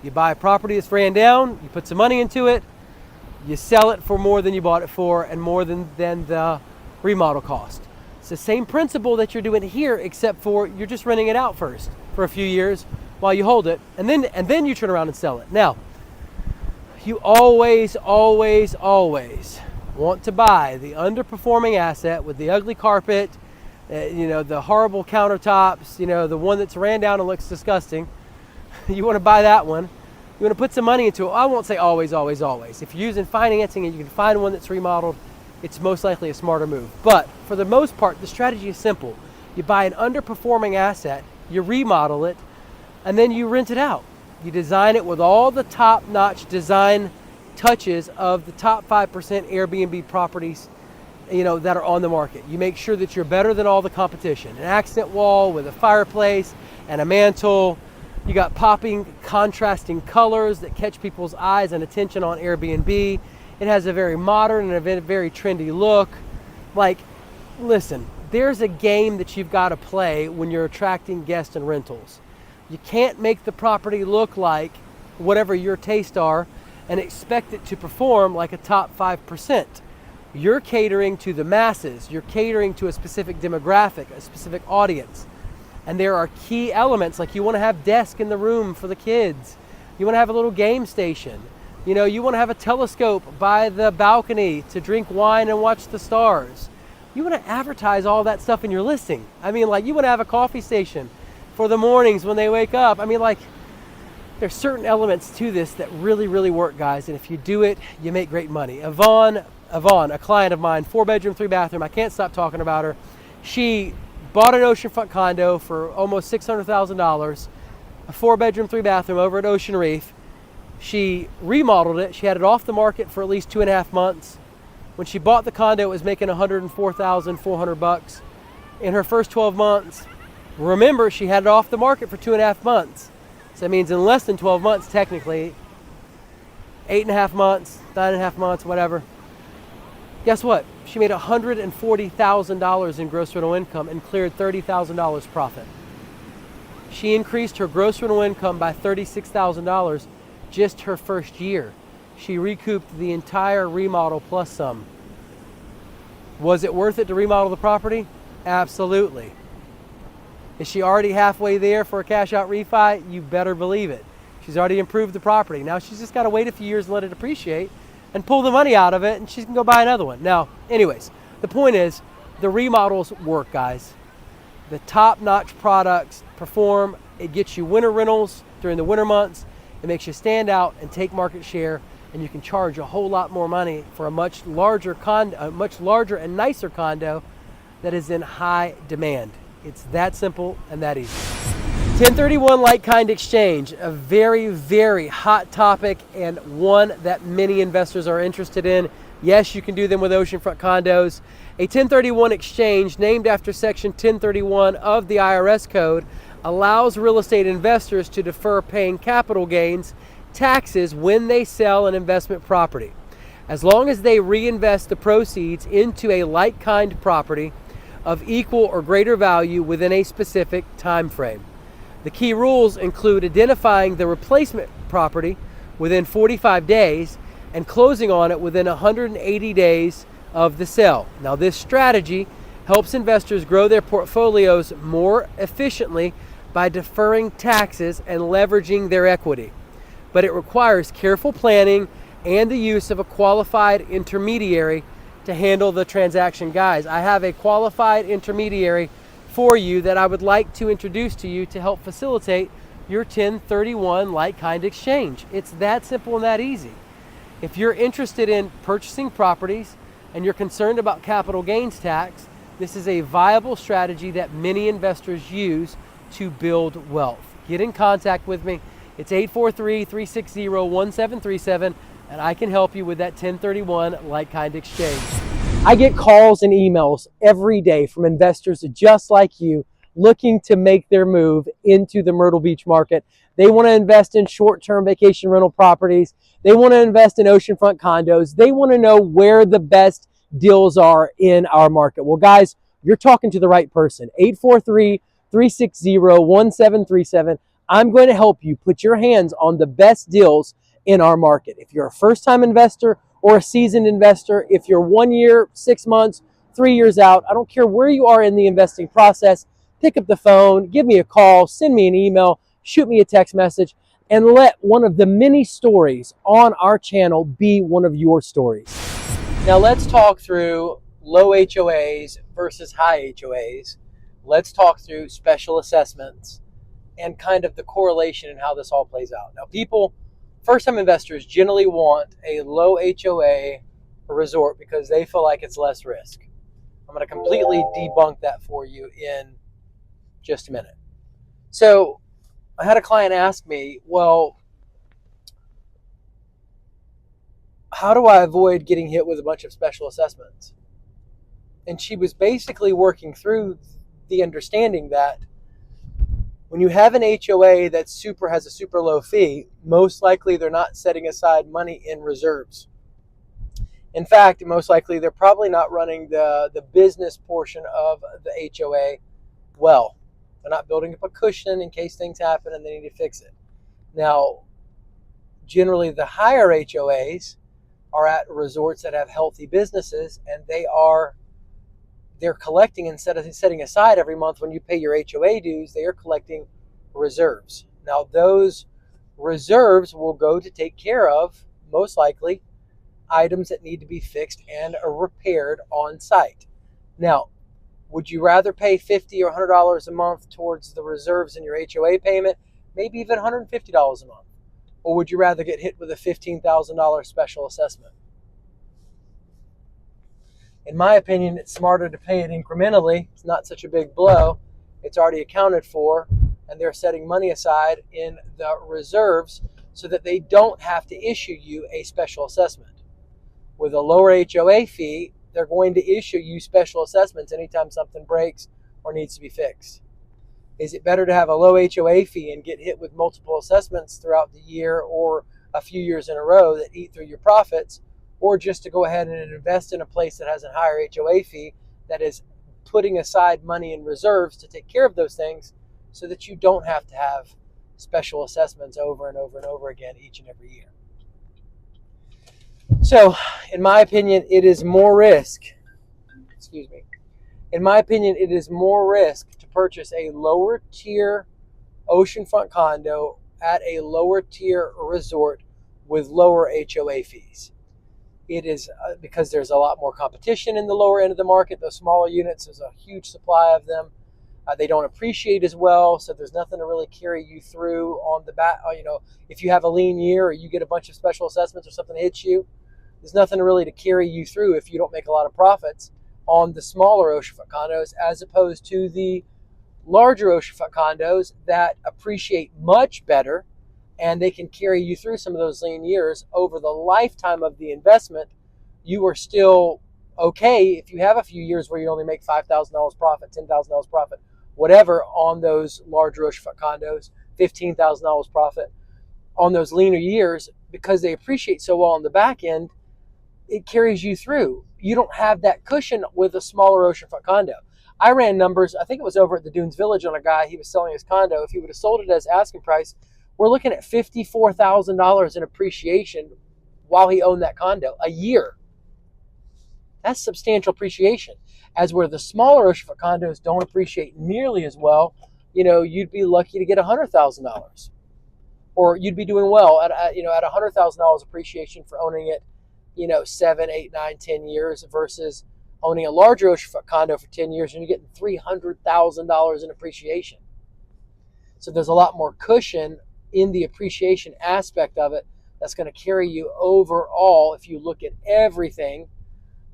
You buy a property that's ran down, you put some money into it, you sell it for more than you bought it for and more than the remodel cost. It's the same principle that you're doing here, except for you're just renting it out first for a few years while you hold it, and then you turn around and sell it. Now, you always want to buy the underperforming asset with the ugly carpet, the horrible countertops, the one that's ran down and looks disgusting. You want to buy that one. You want to put some money into it. I won't say always. If you're using financing and you can find one that's remodeled, it's most likely a smarter move. But for the most part, the strategy is simple. You buy an underperforming asset, you remodel it, and then you rent it out. You design it with all the top-notch design touches of the top 5% Airbnb properties, that are on the market. You make sure that you're better than all the competition. An accent wall with a fireplace and a mantle. You got popping, contrasting colors that catch people's eyes and attention on Airbnb. It has a very modern and a very trendy look. Listen, there's a game that you've got to play when you're attracting guests and rentals. You can't make the property look like whatever your tastes are and expect it to perform like a top 5%. You're catering to the masses. You're catering to a specific demographic, a specific audience. And there are key elements, like you want to have desk in the room for the kids. You want to have a little game station. You want to have a telescope by the balcony to drink wine and watch the stars. You want to advertise all that stuff in your listing. You want to have a coffee station for the mornings when they wake up. There's certain elements to this that really work, guys. And if you do it, you make great money. Yvonne, a client of mine, 4-bedroom, 3-bathroom. I can't stop talking about her. She bought an oceanfront condo for almost $600,000, a 4-bedroom, 3-bathroom over at Ocean Reef. She remodeled it. She had it off the market for at least 2.5 months. When she bought the condo, it was making $104,400 in her first 12 months. Remember, she had it off the market for 2.5 months. So that means in less than 12 months, technically, 8.5 months, 9.5 months, whatever. Guess what? She made $140,000 in gross rental income and cleared $30,000 profit. She increased her gross rental income by $36,000 just her first year. She recouped the entire remodel plus some. Was it worth it to remodel the property? Absolutely. Is she already halfway there for a cash out refi? You better believe it. She's already improved the property. Now she's just got to wait a few years and let it appreciate and pull the money out of it, and she can go buy another one. Now, anyways, the point is the remodels work, guys. The top-notch products perform. It gets you winter rentals during the winter months. It makes you stand out and take market share, and you can charge a whole lot more money for a much larger and nicer condo that is in high demand. It's that simple and that easy. 1031 like-kind exchange, a very hot topic and one that many investors are interested in. Yes, you can do them with oceanfront condos. A 1031 exchange, named after Section 1031 of the IRS code, allows real estate investors to defer paying capital gains taxes when they sell an investment property, as long as they reinvest the proceeds into a like-kind property of equal or greater value within a specific time frame. The key rules include identifying the replacement property within 45 days and closing on it within 180 days of the sale. Now, this strategy helps investors grow their portfolios more efficiently by deferring taxes and leveraging their equity. But it requires careful planning and the use of a qualified intermediary to handle the transaction. Guys, I have a qualified intermediary for you that I would like to introduce to you to help facilitate your 1031 like-kind exchange. It's that simple and that easy. If you're interested in purchasing properties and you're concerned about capital gains tax, this is a viable strategy that many investors use to build wealth. Get in contact with me. It's 843-360-1737, and I can help you with that 1031 like-kind exchange. I get calls and emails every day from investors just like you looking to make their move into the Myrtle Beach market. They want to invest in short-term vacation rental properties. They want to invest in oceanfront condos. They want to know where the best deals are in our market. Well, guys, you're talking to the right person. 843-360-1737. I'm going to help you put your hands on the best deals in our market. If you're a first-time investor or a seasoned investor, if you're 1 year, 6 months, 3 years out, I don't care where you are in the investing process, pick up the phone, give me a call, send me an email, shoot me a text message, and let one of the many stories on our channel be one of your stories. Now let's talk through low HOAs versus high HOAs. Let's talk through special assessments and kind of the correlation and how this all plays out. Now people, first-time investors generally want a low HOA resort because they feel like it's less risk. I'm going to completely debunk that for you in just a minute. So I had a client ask me, well, how do I avoid getting hit with a bunch of special assessments? And she was basically working through the understanding that when you have an HOA that has a super low fee, most likely they're not setting aside money in reserves. In fact, most likely they're probably not running the business portion of the HOA well. They're not building up a cushion in case things happen and they need to fix it. Now, generally the higher HOAs are at resorts that have healthy businesses, and they're collecting, instead of setting aside every month when you pay your HOA dues, they are collecting reserves. Now those reserves will go to take care of, most likely, items that need to be fixed and are repaired on site. Now, would you rather pay $50 or $100 a month towards the reserves in your HOA payment, maybe even $150 a month? Or would you rather get hit with a $15,000 special assessment? In my opinion, it's smarter to pay it incrementally. It's not such a big blow. It's already accounted for, and they're setting money aside in the reserves so that they don't have to issue you a special assessment. With a lower HOA fee, they're going to issue you special assessments anytime something breaks or needs to be fixed. Is it better to have a low HOA fee and get hit with multiple assessments throughout the year or a few years in a row that eat through your profits, or just to go ahead and invest in a place that has a higher HOA fee that is putting aside money in reserves to take care of those things so that you don't have to have special assessments over and over and over again each and every year? So, in my opinion, it is more risk. In my opinion, it is more risk to purchase a lower tier oceanfront condo at a lower tier resort with lower HOA fees. It is because there's a lot more competition in the lower end of the market. Those smaller units, there's a huge supply of them. They don't appreciate as well, so there's nothing to really carry you through on the back. If you have a lean year or you get a bunch of special assessments or something hits you, there's nothing really to carry you through if you don't make a lot of profits on the smaller oceanfront condos, as opposed to the larger oceanfront condos that appreciate much better, and they can carry you through some of those lean years. Over the lifetime of the investment, you are still okay if you have a few years where you only make $5,000 profit, $10,000 profit, whatever, on those larger oceanfront condos, $15,000 profit on those leaner years, because they appreciate so well on the back end. It carries you through. You don't have that cushion with a smaller oceanfront condo. I ran numbers, I think it was over at the Dunes Village, on a guy, he was selling his condo. If he would have sold it as asking price, we're looking at $54,000 in appreciation while he owned that condo a year. That's substantial appreciation. As where the smaller oceanfront condos don't appreciate nearly as well, you'd be lucky to get $100,000, or you'd be doing well at $100,000 appreciation for owning it 7, 8, 9, 10 years versus owning a larger oceanfront condo for 10 years and you're getting $300,000 in appreciation. So there's a lot more cushion in the appreciation aspect of it that's going to carry you overall. If you look at everything,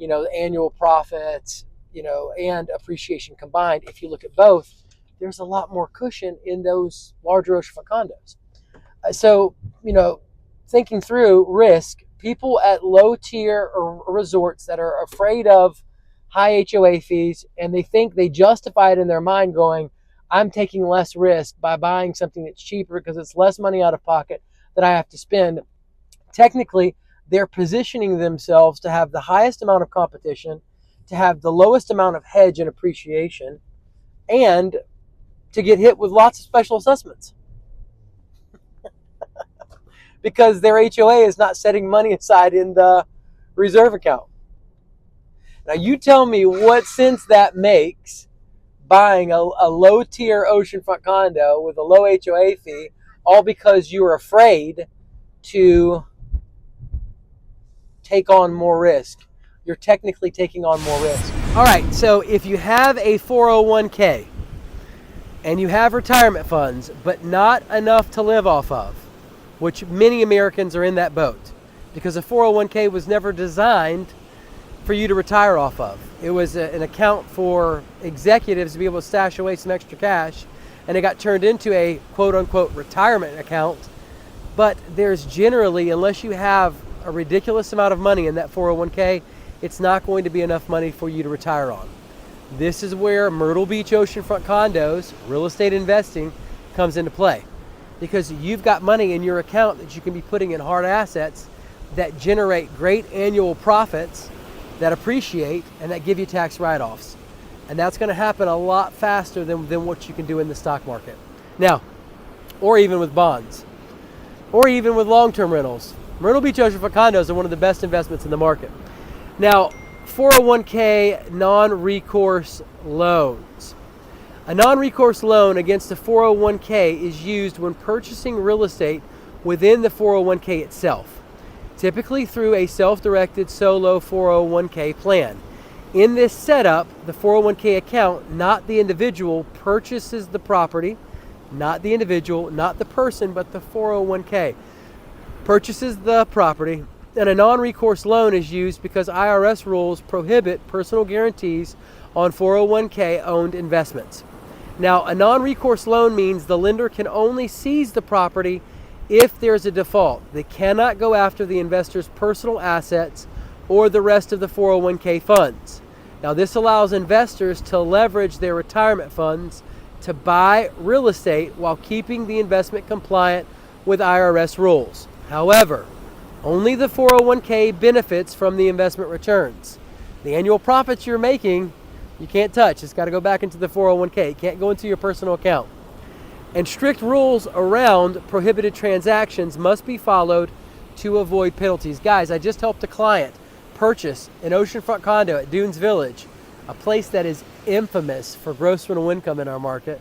the annual profits, and appreciation combined, if you look at both, there's a lot more cushion in those larger oceanfront condos. So, thinking through risk, people at low tier resorts that are afraid of high HOA fees, and they think they justify it in their mind going, I'm taking less risk by buying something that's cheaper because it's less money out of pocket that I have to spend. Technically, they're positioning themselves to have the highest amount of competition, to have the lowest amount of hedge and appreciation, and to get hit with lots of special assessments. Because their HOA is not setting money aside in the reserve account. Now you tell me what sense that makes, buying a low-tier oceanfront condo with a low HOA fee, all because you're afraid to take on more risk. You're technically taking on more risk. All right, so if you have a 401k and you have retirement funds, but not enough to live off of, which many Americans are in that boat, because a 401k was never designed for you to retire off of. It was an account for executives to be able to stash away some extra cash, and it got turned into a quote-unquote retirement account. But there's generally, unless you have a ridiculous amount of money in that 401k, it's not going to be enough money for you to retire on. This is where Myrtle Beach oceanfront condos, real estate investing, comes into play. Because you've got money in your account that you can be putting in hard assets that generate great annual profits, that appreciate, and that give you tax write-offs. And that's going to happen a lot faster than what you can do in the stock market. Now, or even with bonds, or even with long-term rentals. Myrtle Beach oceanfront condos are one of the best investments in the market. Now, 401k non-recourse loans. A non-recourse loan against a 401k is used when purchasing real estate within the 401k itself, typically through a self-directed solo 401k plan. In this setup, the 401k account, not the individual, purchases the property, not the individual, not the person, but the 401k purchases the property. And a non-recourse loan is used because IRS rules prohibit personal guarantees on 401k owned investments. Now, a non-recourse loan means the lender can only seize the property if there's a default. They cannot go after the investor's personal assets or the rest of the 401k funds. Now, this allows investors to leverage their retirement funds to buy real estate while keeping the investment compliant with IRS rules. However, only the 401k benefits from the investment returns. The annual profits you're making, you can't touch. It's got to go back into the 401k. It can't go into your personal account. And strict rules around prohibited transactions must be followed to avoid penalties. Guys, I just helped a client purchase an oceanfront condo at Dunes Village, a place that is infamous for gross rental income in our market,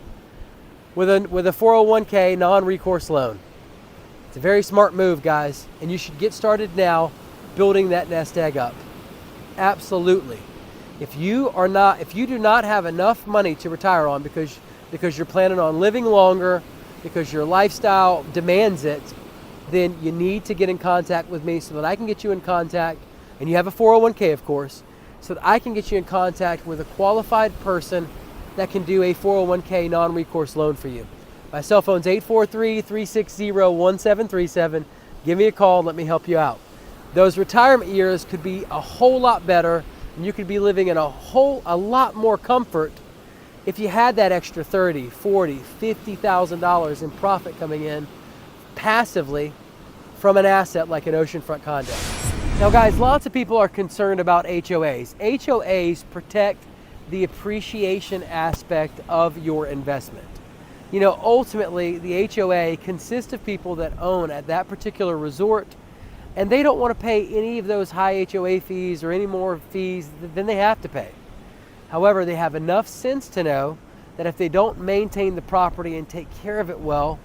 with a 401k non-recourse loan. It's a very smart move, guys, and you should get started now building that nest egg up. Absolutely. If you do not have enough money to retire on because you're planning on living longer, because your lifestyle demands it, then you need to get in contact with me so that I can get you in contact, and you have a 401k, of course, so that I can get you in contact with a qualified person that can do a 401k non-recourse loan for you. My cell phone's 843-360-1737. Give me a call and let me help you out. Those retirement years could be a whole lot better, and you could be living in a lot more comfort if you had that extra $30,000, $40,000, $50,000 in profit coming in passively from an asset like an oceanfront condo. Now, guys, lots of people are concerned about HOAs. HOAs protect the appreciation aspect of your investment. You know, ultimately, the HOA consists of people that own at that particular resort, and they don't want to pay any of those high HOA fees or any more fees than they have to pay. However, they have enough sense to know that if they don't maintain the property and take care of it well,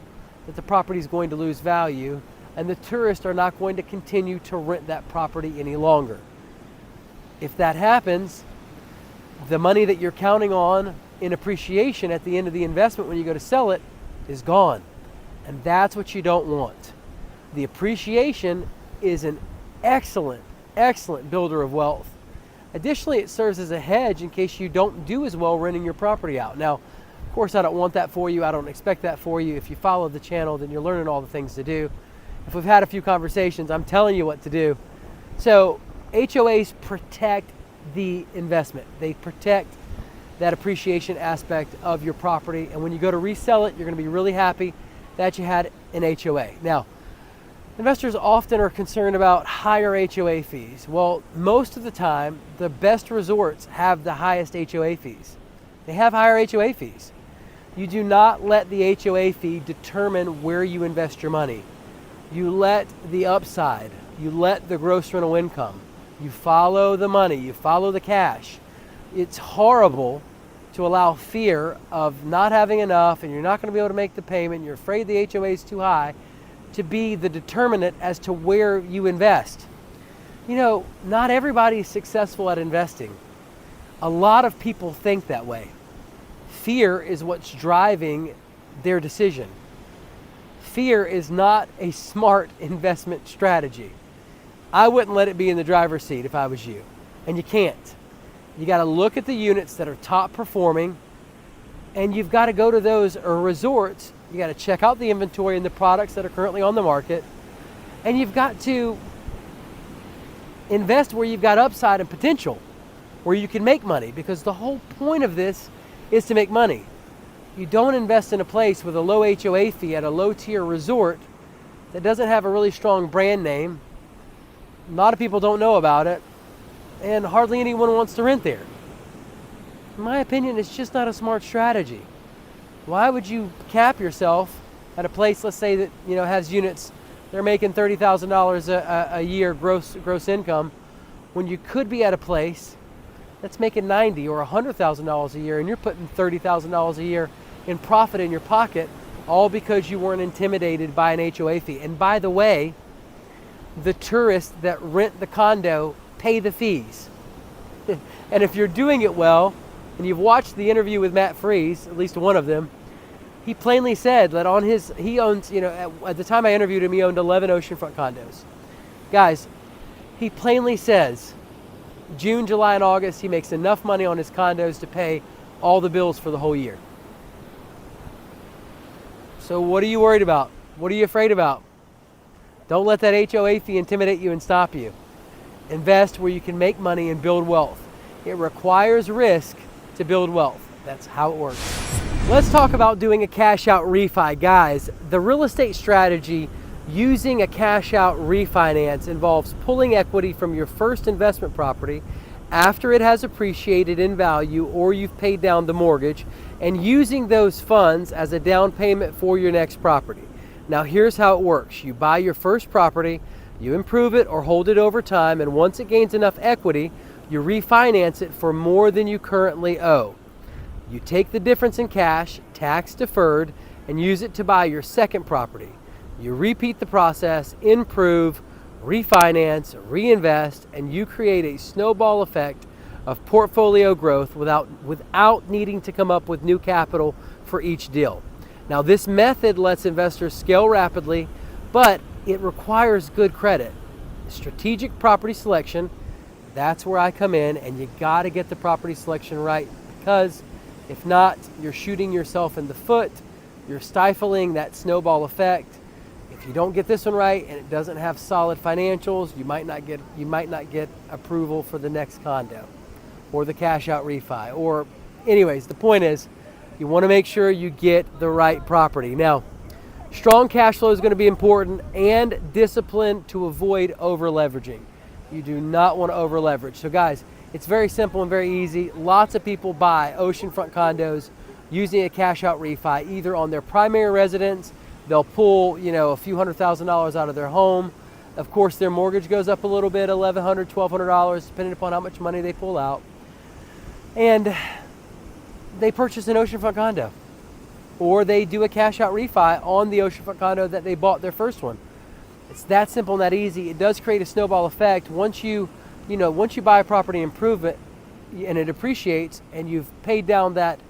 that the property is going to lose value, and the tourists are not going to continue to rent that property any longer. If that happens, the money that you're counting on in appreciation at the end of the investment when you go to sell it is gone. And that's what you don't want. The appreciation is an excellent builder of wealth. Additionally, it serves as a hedge in case you don't do as well renting your property out. Now, of course, I don't want that for you. I don't expect that for you. If you follow the channel, then you're learning all the things to do. If we've had a few conversations, I'm telling you what to do. So HOAs protect the investment. They protect that appreciation aspect of your property. And when you go to resell it, you're going to be really happy that you had an HOA. Now, investors often are concerned about higher HOA fees. Well, most of the time, the best resorts have the highest HOA fees. They have higher HOA fees. You do not let the HOA fee determine where you invest your money. You let the upside, you let the gross rental income, you follow the money, you follow the cash. It's horrible to allow fear of not having enough and you're not going to be able to make the payment, you're afraid the HOA is too high, to be the determinant as to where you invest. You know, not everybody is successful at investing. A lot of people think that way. Fear is what's driving their decision. Fear is not a smart investment strategy. I wouldn't let it be in the driver's seat if I was you. And you can't. You got to look at the units that are top performing, and you've got to go to those resorts. You got to check out the inventory and the products that are currently on the market, and you've got to invest where you've got upside and potential, where you can make money, because the whole point of this is to make money. You don't invest in a place with a low HOA fee at a low tier resort that doesn't have a really strong brand name. A lot of people don't know about it, and hardly anyone wants to rent there. In my opinion, it's just not a smart strategy. Why would you cap yourself at a place, let's say that, you know, has units, they're making $30,000 a year gross income, when you could be at a place that's making $90,000 or $100,000 a year, and you're putting $30,000 a year in profit in your pocket, all because you weren't intimidated by an HOA fee. And by the way, the tourists that rent the condo pay the fees. And if you're doing it well, and you've watched the interview with Matt Freeze, at least one of them, he plainly said that on his, he owns, you know, at the time I interviewed him, he owned 11 oceanfront condos. Guys, he plainly says, June, July, and August, he makes enough money on his condos to pay all the bills for the whole year. So what are you worried about? What are you afraid about? Don't let that HOA fee intimidate you and stop you. Invest where you can make money and build wealth. It requires risk to build wealth. That's how it works. Let's talk about doing a cash out refi. Guys, the real estate strategy using a cash out refinance involves pulling equity from your first investment property after it has appreciated in value or you've paid down the mortgage, and using those funds as a down payment for your next property. Now here's how it works. You buy your first property, you improve it or hold it over time, and once it gains enough equity, you refinance it for more than you currently owe. You take the difference in cash, tax deferred, and use it to buy your second property. You repeat the process, improve, refinance, reinvest, and you create a snowball effect of portfolio growth without needing to come up with new capital for each deal. Now this method lets investors scale rapidly, but it requires good credit. Strategic property selection, that's where I come in, and you gotta get the property selection right, because if not, you're shooting yourself in the foot, you're stifling that snowball effect. If you don't get this one right and it doesn't have solid financials, you might not get approval for the next condo or the cash out refi. Or anyways, the point is you want to make sure you get the right property. Now, strong cash flow is going to be important, and discipline to avoid over leveraging. You do not want to over leverage. So guys, it's very simple and very easy. Lots of people buy oceanfront condos using a cash out refi, either on their primary residence. They'll pull, you know, a few $100,000 out of their home. Of course, their mortgage goes up a little bit, $1,100, $1,200, depending upon how much money they pull out. And they purchase an oceanfront condo, or they do a cash out refi on the oceanfront condo that they bought their first one. It's that simple and that easy. It does create a snowball effect. Once you buy a property and improve it, and it appreciates, and you've paid down that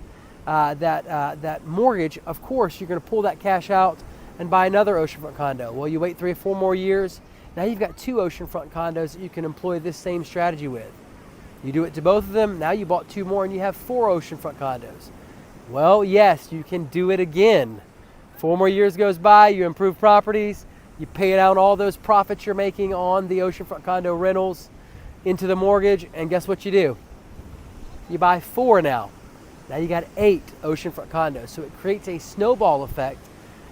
mortgage, of course you're going to pull that cash out and buy another oceanfront condo. Well, you wait 3 or 4 more years, now you've got 2 oceanfront condos that you can employ this same strategy with. You do it to both of them, now you bought 2 more and you have 4 oceanfront condos. Well, yes, you can do it again. 4 more years goes by, you improve properties, you pay out all those profits you're making on the oceanfront condo rentals into the mortgage, and guess what you do? You buy 4 now. Now you got 8 oceanfront condos. So it creates a snowball effect,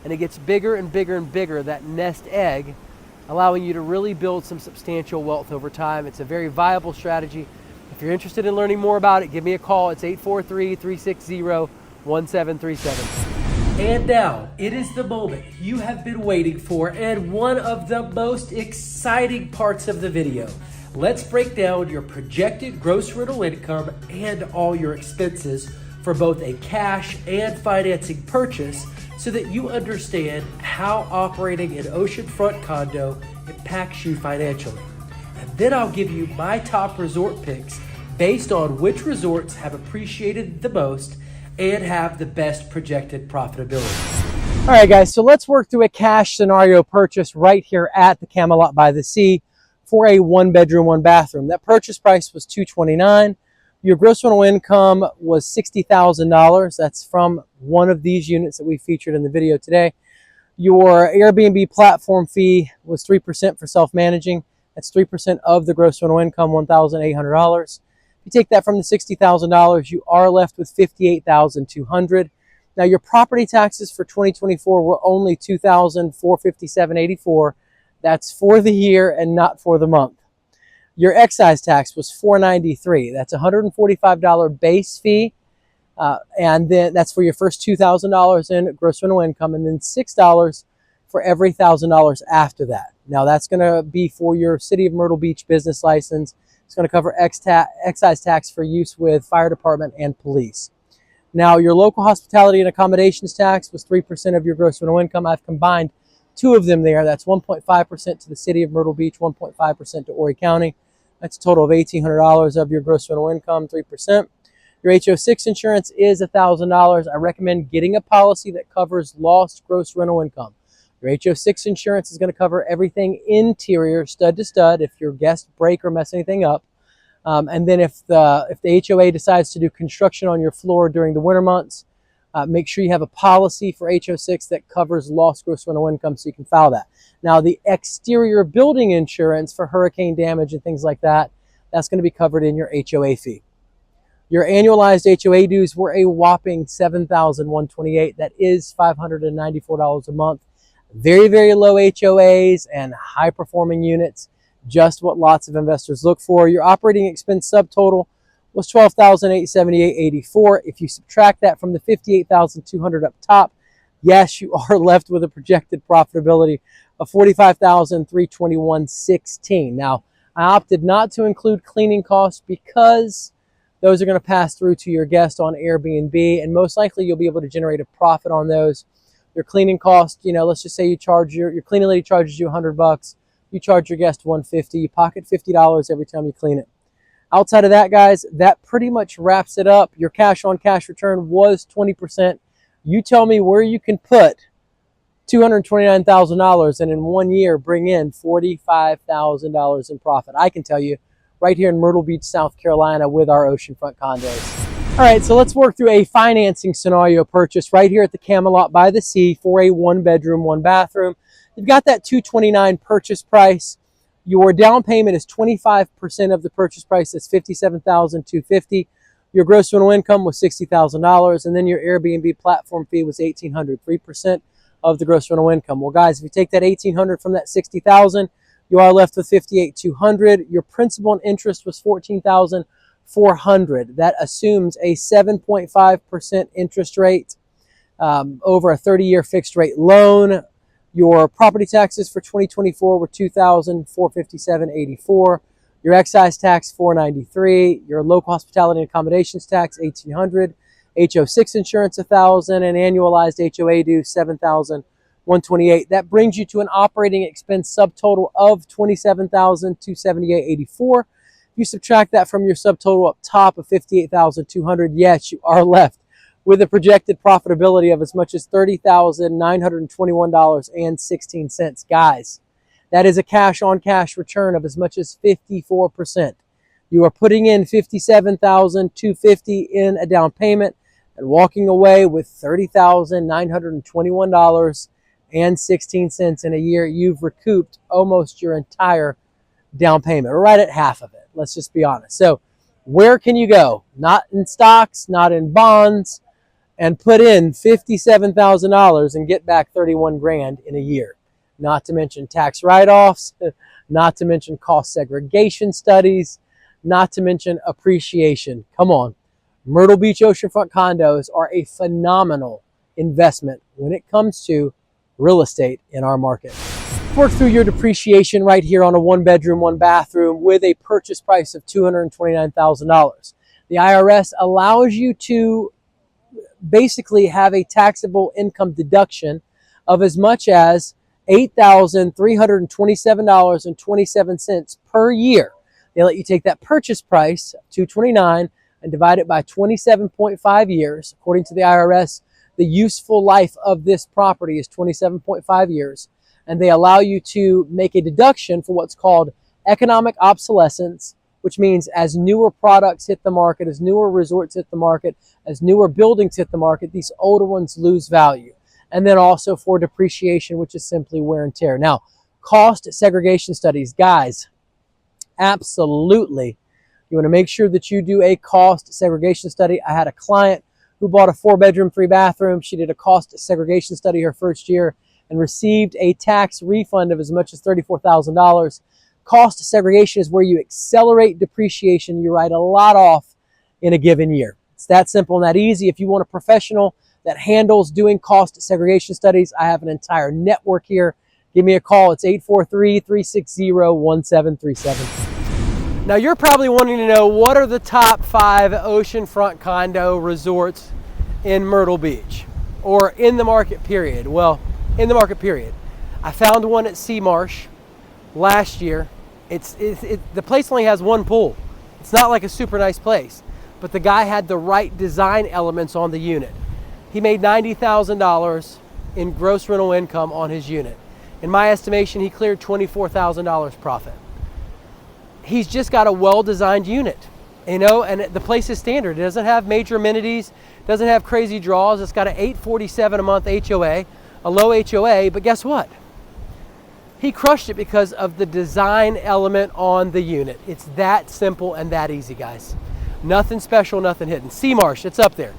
and it gets bigger and bigger and bigger, that nest egg, allowing you to really build some substantial wealth over time. It's a very viable strategy. If you're interested in learning more about it, give me a call. It's 843-360-1737. And now, it is the moment you have been waiting for, and one of the most exciting parts of the video. Let's break down your projected gross rental income and all your expenses for both a cash and financing purchase, so that you understand how operating an oceanfront condo impacts you financially. And then I'll give you my top resort picks based on which resorts have appreciated the most and have the best projected profitability. All right, guys, so let's work through a cash scenario purchase right here at the Camelot by the Sea for a 1-bedroom, 1-bathroom. That purchase price was $229,000. Your gross rental income was $60,000. That's from one of these units that we featured in the video today. Your Airbnb platform fee was 3% for self-managing. That's 3% of the gross rental income, $1,800. If you take that from the $60,000, you are left with $58,200. Now, your property taxes for 2024 were only $2,457.84. That's for the year and not for the month. Your excise tax was $493. That's a $145 base fee, and then that's for your first $2,000 in gross rental income, and then $6 for every $1,000 after that. Now, that's going to be for your City of Myrtle Beach business license. It's going to cover excise tax for use with fire department and police. Now, your local hospitality and accommodations tax was 3% of your gross rental income. I've combined two of them there. That's 1.5% to the City of Myrtle Beach, 1.5% to Horry County. That's a total of $1,800 of your gross rental income, 3%. Your HO6 insurance is $1,000. I recommend getting a policy that covers lost gross rental income. Your HO6 insurance is going to cover everything interior, stud to stud, if your guests break or mess anything up. And then if the HOA decides to do construction on your floor during the winter months, make sure you have a policy for HO6 that covers lost gross rental income, so you can file that. Now, the exterior building insurance for hurricane damage and things like that, that's going to be covered in your HOA fee. Your annualized HOA dues were a whopping $7,128. That is $594 a month. Very, very low HOAs and high-performing units, just what lots of investors look for. Your operating expense subtotal was $12,878.84. If you subtract that from the $58,200 up top, yes, you are left with a projected profitability of $45,321.16. Now, I opted not to include cleaning costs because those are going to pass through to your guest on Airbnb, and most likely you'll be able to generate a profit on those. Your cleaning cost, let's just say you charge your cleaning lady charges you $100. You charge your guest $150. You pocket $50 every time you clean it. Outside of that, guys, that pretty much wraps it up. Your cash-on-cash return was 20%. You tell me where you can put $229,000 and in 1 year bring in $45,000 in profit. I can tell you right here in Myrtle Beach, South Carolina with our oceanfront condos. All right, so let's work through a financing scenario purchase right here at the Camelot by the Sea for a 1-bedroom, 1-bathroom. You've got that $229,000 purchase price. Your down payment is 25% of the purchase price. That's $57,250. Your gross rental income was $60,000, and then your Airbnb platform fee was $1,800, 3% of the gross rental income. Well, guys, if you take that $1,800 from that $60,000, you are left with $58,200. Your principal and interest was $14,400. That assumes a 7.5% interest rate over a 30-year fixed rate loan. Your property taxes for 2024 were $2,457.84. Your excise tax $493. Your local hospitality and accommodations tax $1,800. HO6 insurance $1,000, and annualized HOA due $7,128. That brings you to an operating expense subtotal of $27,278.84. You subtract that from your subtotal up top of $58,200. Yes, you are left with a projected profitability of as much as $30,921.16. Guys, that is a cash-on-cash return of as much as 54%. You are putting in $57,250 in a down payment and walking away with $30,921.16 in a year. You've recouped almost your entire down payment, or right at half of it. Let's just be honest. So Where can you go? Not in stocks, not in bonds, and put in $57,000 and get back 31 grand in a year. Not to mention tax write-offs, not to mention cost segregation studies, not to mention appreciation. Come on. Myrtle Beach oceanfront condos are a phenomenal investment when it comes to real estate in our market. Work through your depreciation right here on a 1-bedroom, 1-bathroom with a purchase price of $229,000. The IRS allows you to basically have a taxable income deduction of as much as $8,327.27 per year. They let you take that purchase price, $229,000, and divide it by 27.5 years. According to the IRS, the useful life of this property is 27.5 years. And they allow you to make a deduction for what's called economic obsolescence, which means as newer products hit the market, as newer resorts hit the market, as newer buildings hit the market, these older ones lose value. And then also for depreciation, which is simply wear and tear. Now, cost segregation studies, guys, absolutely. You want to make sure that you do a cost segregation study. I had a client who bought a 4-bedroom, 3-bathroom. She did a cost segregation study her first year and received a tax refund of as much as $34,000. Cost segregation is where you accelerate depreciation. You write a lot off in a given year. It's that simple and that easy. If you want a professional that handles doing cost segregation studies, I have an entire network here. Give me a call. It's 843-360-1737. Now you're probably wanting to know, what are the top 5 oceanfront condo resorts in Myrtle Beach or in the market period? Well, in the market period, I found one at Sea Marsh last year. The place only has 1 pool. It's not like a super nice place, but the guy had the right design elements on the unit. He made $90,000 in gross rental income on his unit. In my estimation, he cleared $24,000 profit. He's just got a well-designed unit, you know, and the place is standard. It doesn't have major amenities, doesn't have crazy draws. It's got an $847 a month HOA, a low HOA, but guess what? He crushed it because of the design element on the unit. It's that simple and that easy, guys. Nothing special, nothing hidden. Sea Marsh, it's up there.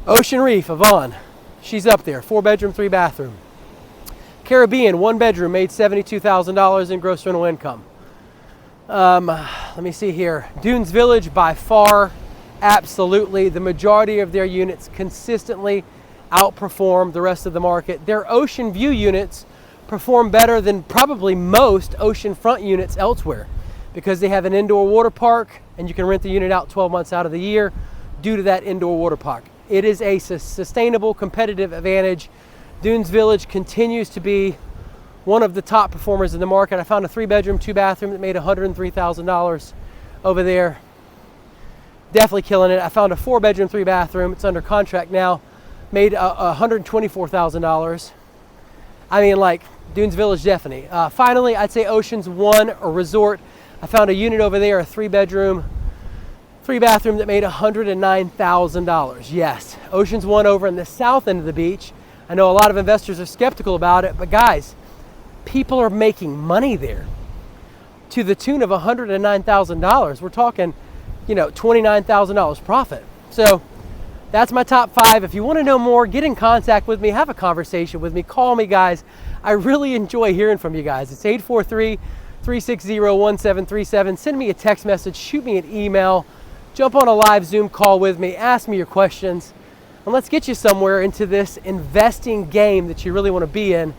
Ocean Reef, Yvonne, she's up there. 4-bedroom, 3-bathroom. Caribbean, 1-bedroom, made $72,000 in gross rental income. Let me see here. Dunes Village, by far, absolutely. The majority of their units consistently outperform the rest of the market. Their ocean view units perform better than probably most oceanfront units elsewhere because they have an indoor water park and you can rent the unit out 12 months out of the year due to that indoor water park. It is a sustainable competitive advantage. Dunes Village continues to be one of the top performers in the market. I found a 3-bedroom, 2-bathroom that made $103,000 over there. Definitely killing it. I found a 4-bedroom, 3-bathroom. It's under contract now. Made $124,000. I mean, like, Dunes Village, definitely. Finally, I'd say Oceans 1 or Resort. I found a unit over there, a 3-bedroom, 3-bathroom that made $109,000. Yes, Oceans 1 over in the south end of the beach. I know a lot of investors are skeptical about it, but guys, people are making money there to the tune of $109,000. We're talking, you know, $29,000 profit. So that's my top 5. If you want to know more, get in contact with me, have a conversation with me, call me, guys. I really enjoy hearing from you guys. It's 843-360-1737. Send me a text message, shoot me an email, jump on a live Zoom call with me, ask me your questions, and let's get you somewhere into this investing game that you really want to be in,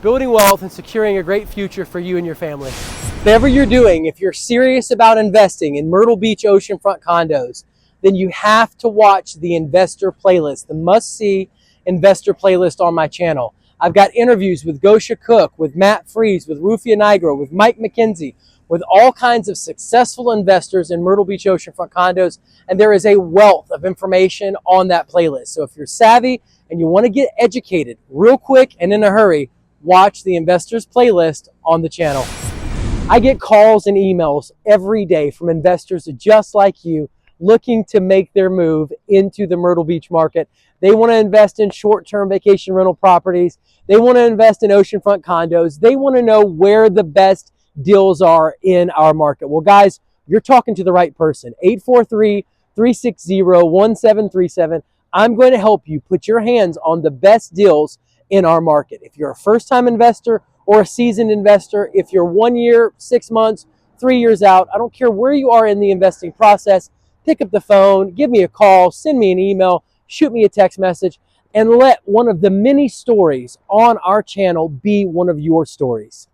building wealth and securing a great future for you and your family. Whatever you're doing, if you're serious about investing in Myrtle Beach oceanfront condos, then you have to watch the investor playlist, the must-see investor playlist on my channel. I've got interviews with Gosha Cook, with Matt Freeze, with Rufia Nigro, with Mike McKenzie, with all kinds of successful investors in Myrtle Beach oceanfront condos, and there is a wealth of information on that playlist. So if you're savvy and you want to get educated real quick and in a hurry, watch the investors playlist on the channel. I get calls and emails every day from investors just like you looking to make their move into the Myrtle Beach market. They want to invest in short-term vacation rental properties. They want to invest in oceanfront condos. They want to know where the best deals are in our market. Well, guys, you're talking to the right person. 843-360-1737. I'm going to help you put your hands on the best deals in our market. If you're a first-time investor or a seasoned investor, if you're 1 year, 6 months, 3 years out, I don't care where you are in the investing process, pick up the phone, give me a call, send me an email, shoot me a text message, and let one of the many stories on our channel be one of your stories.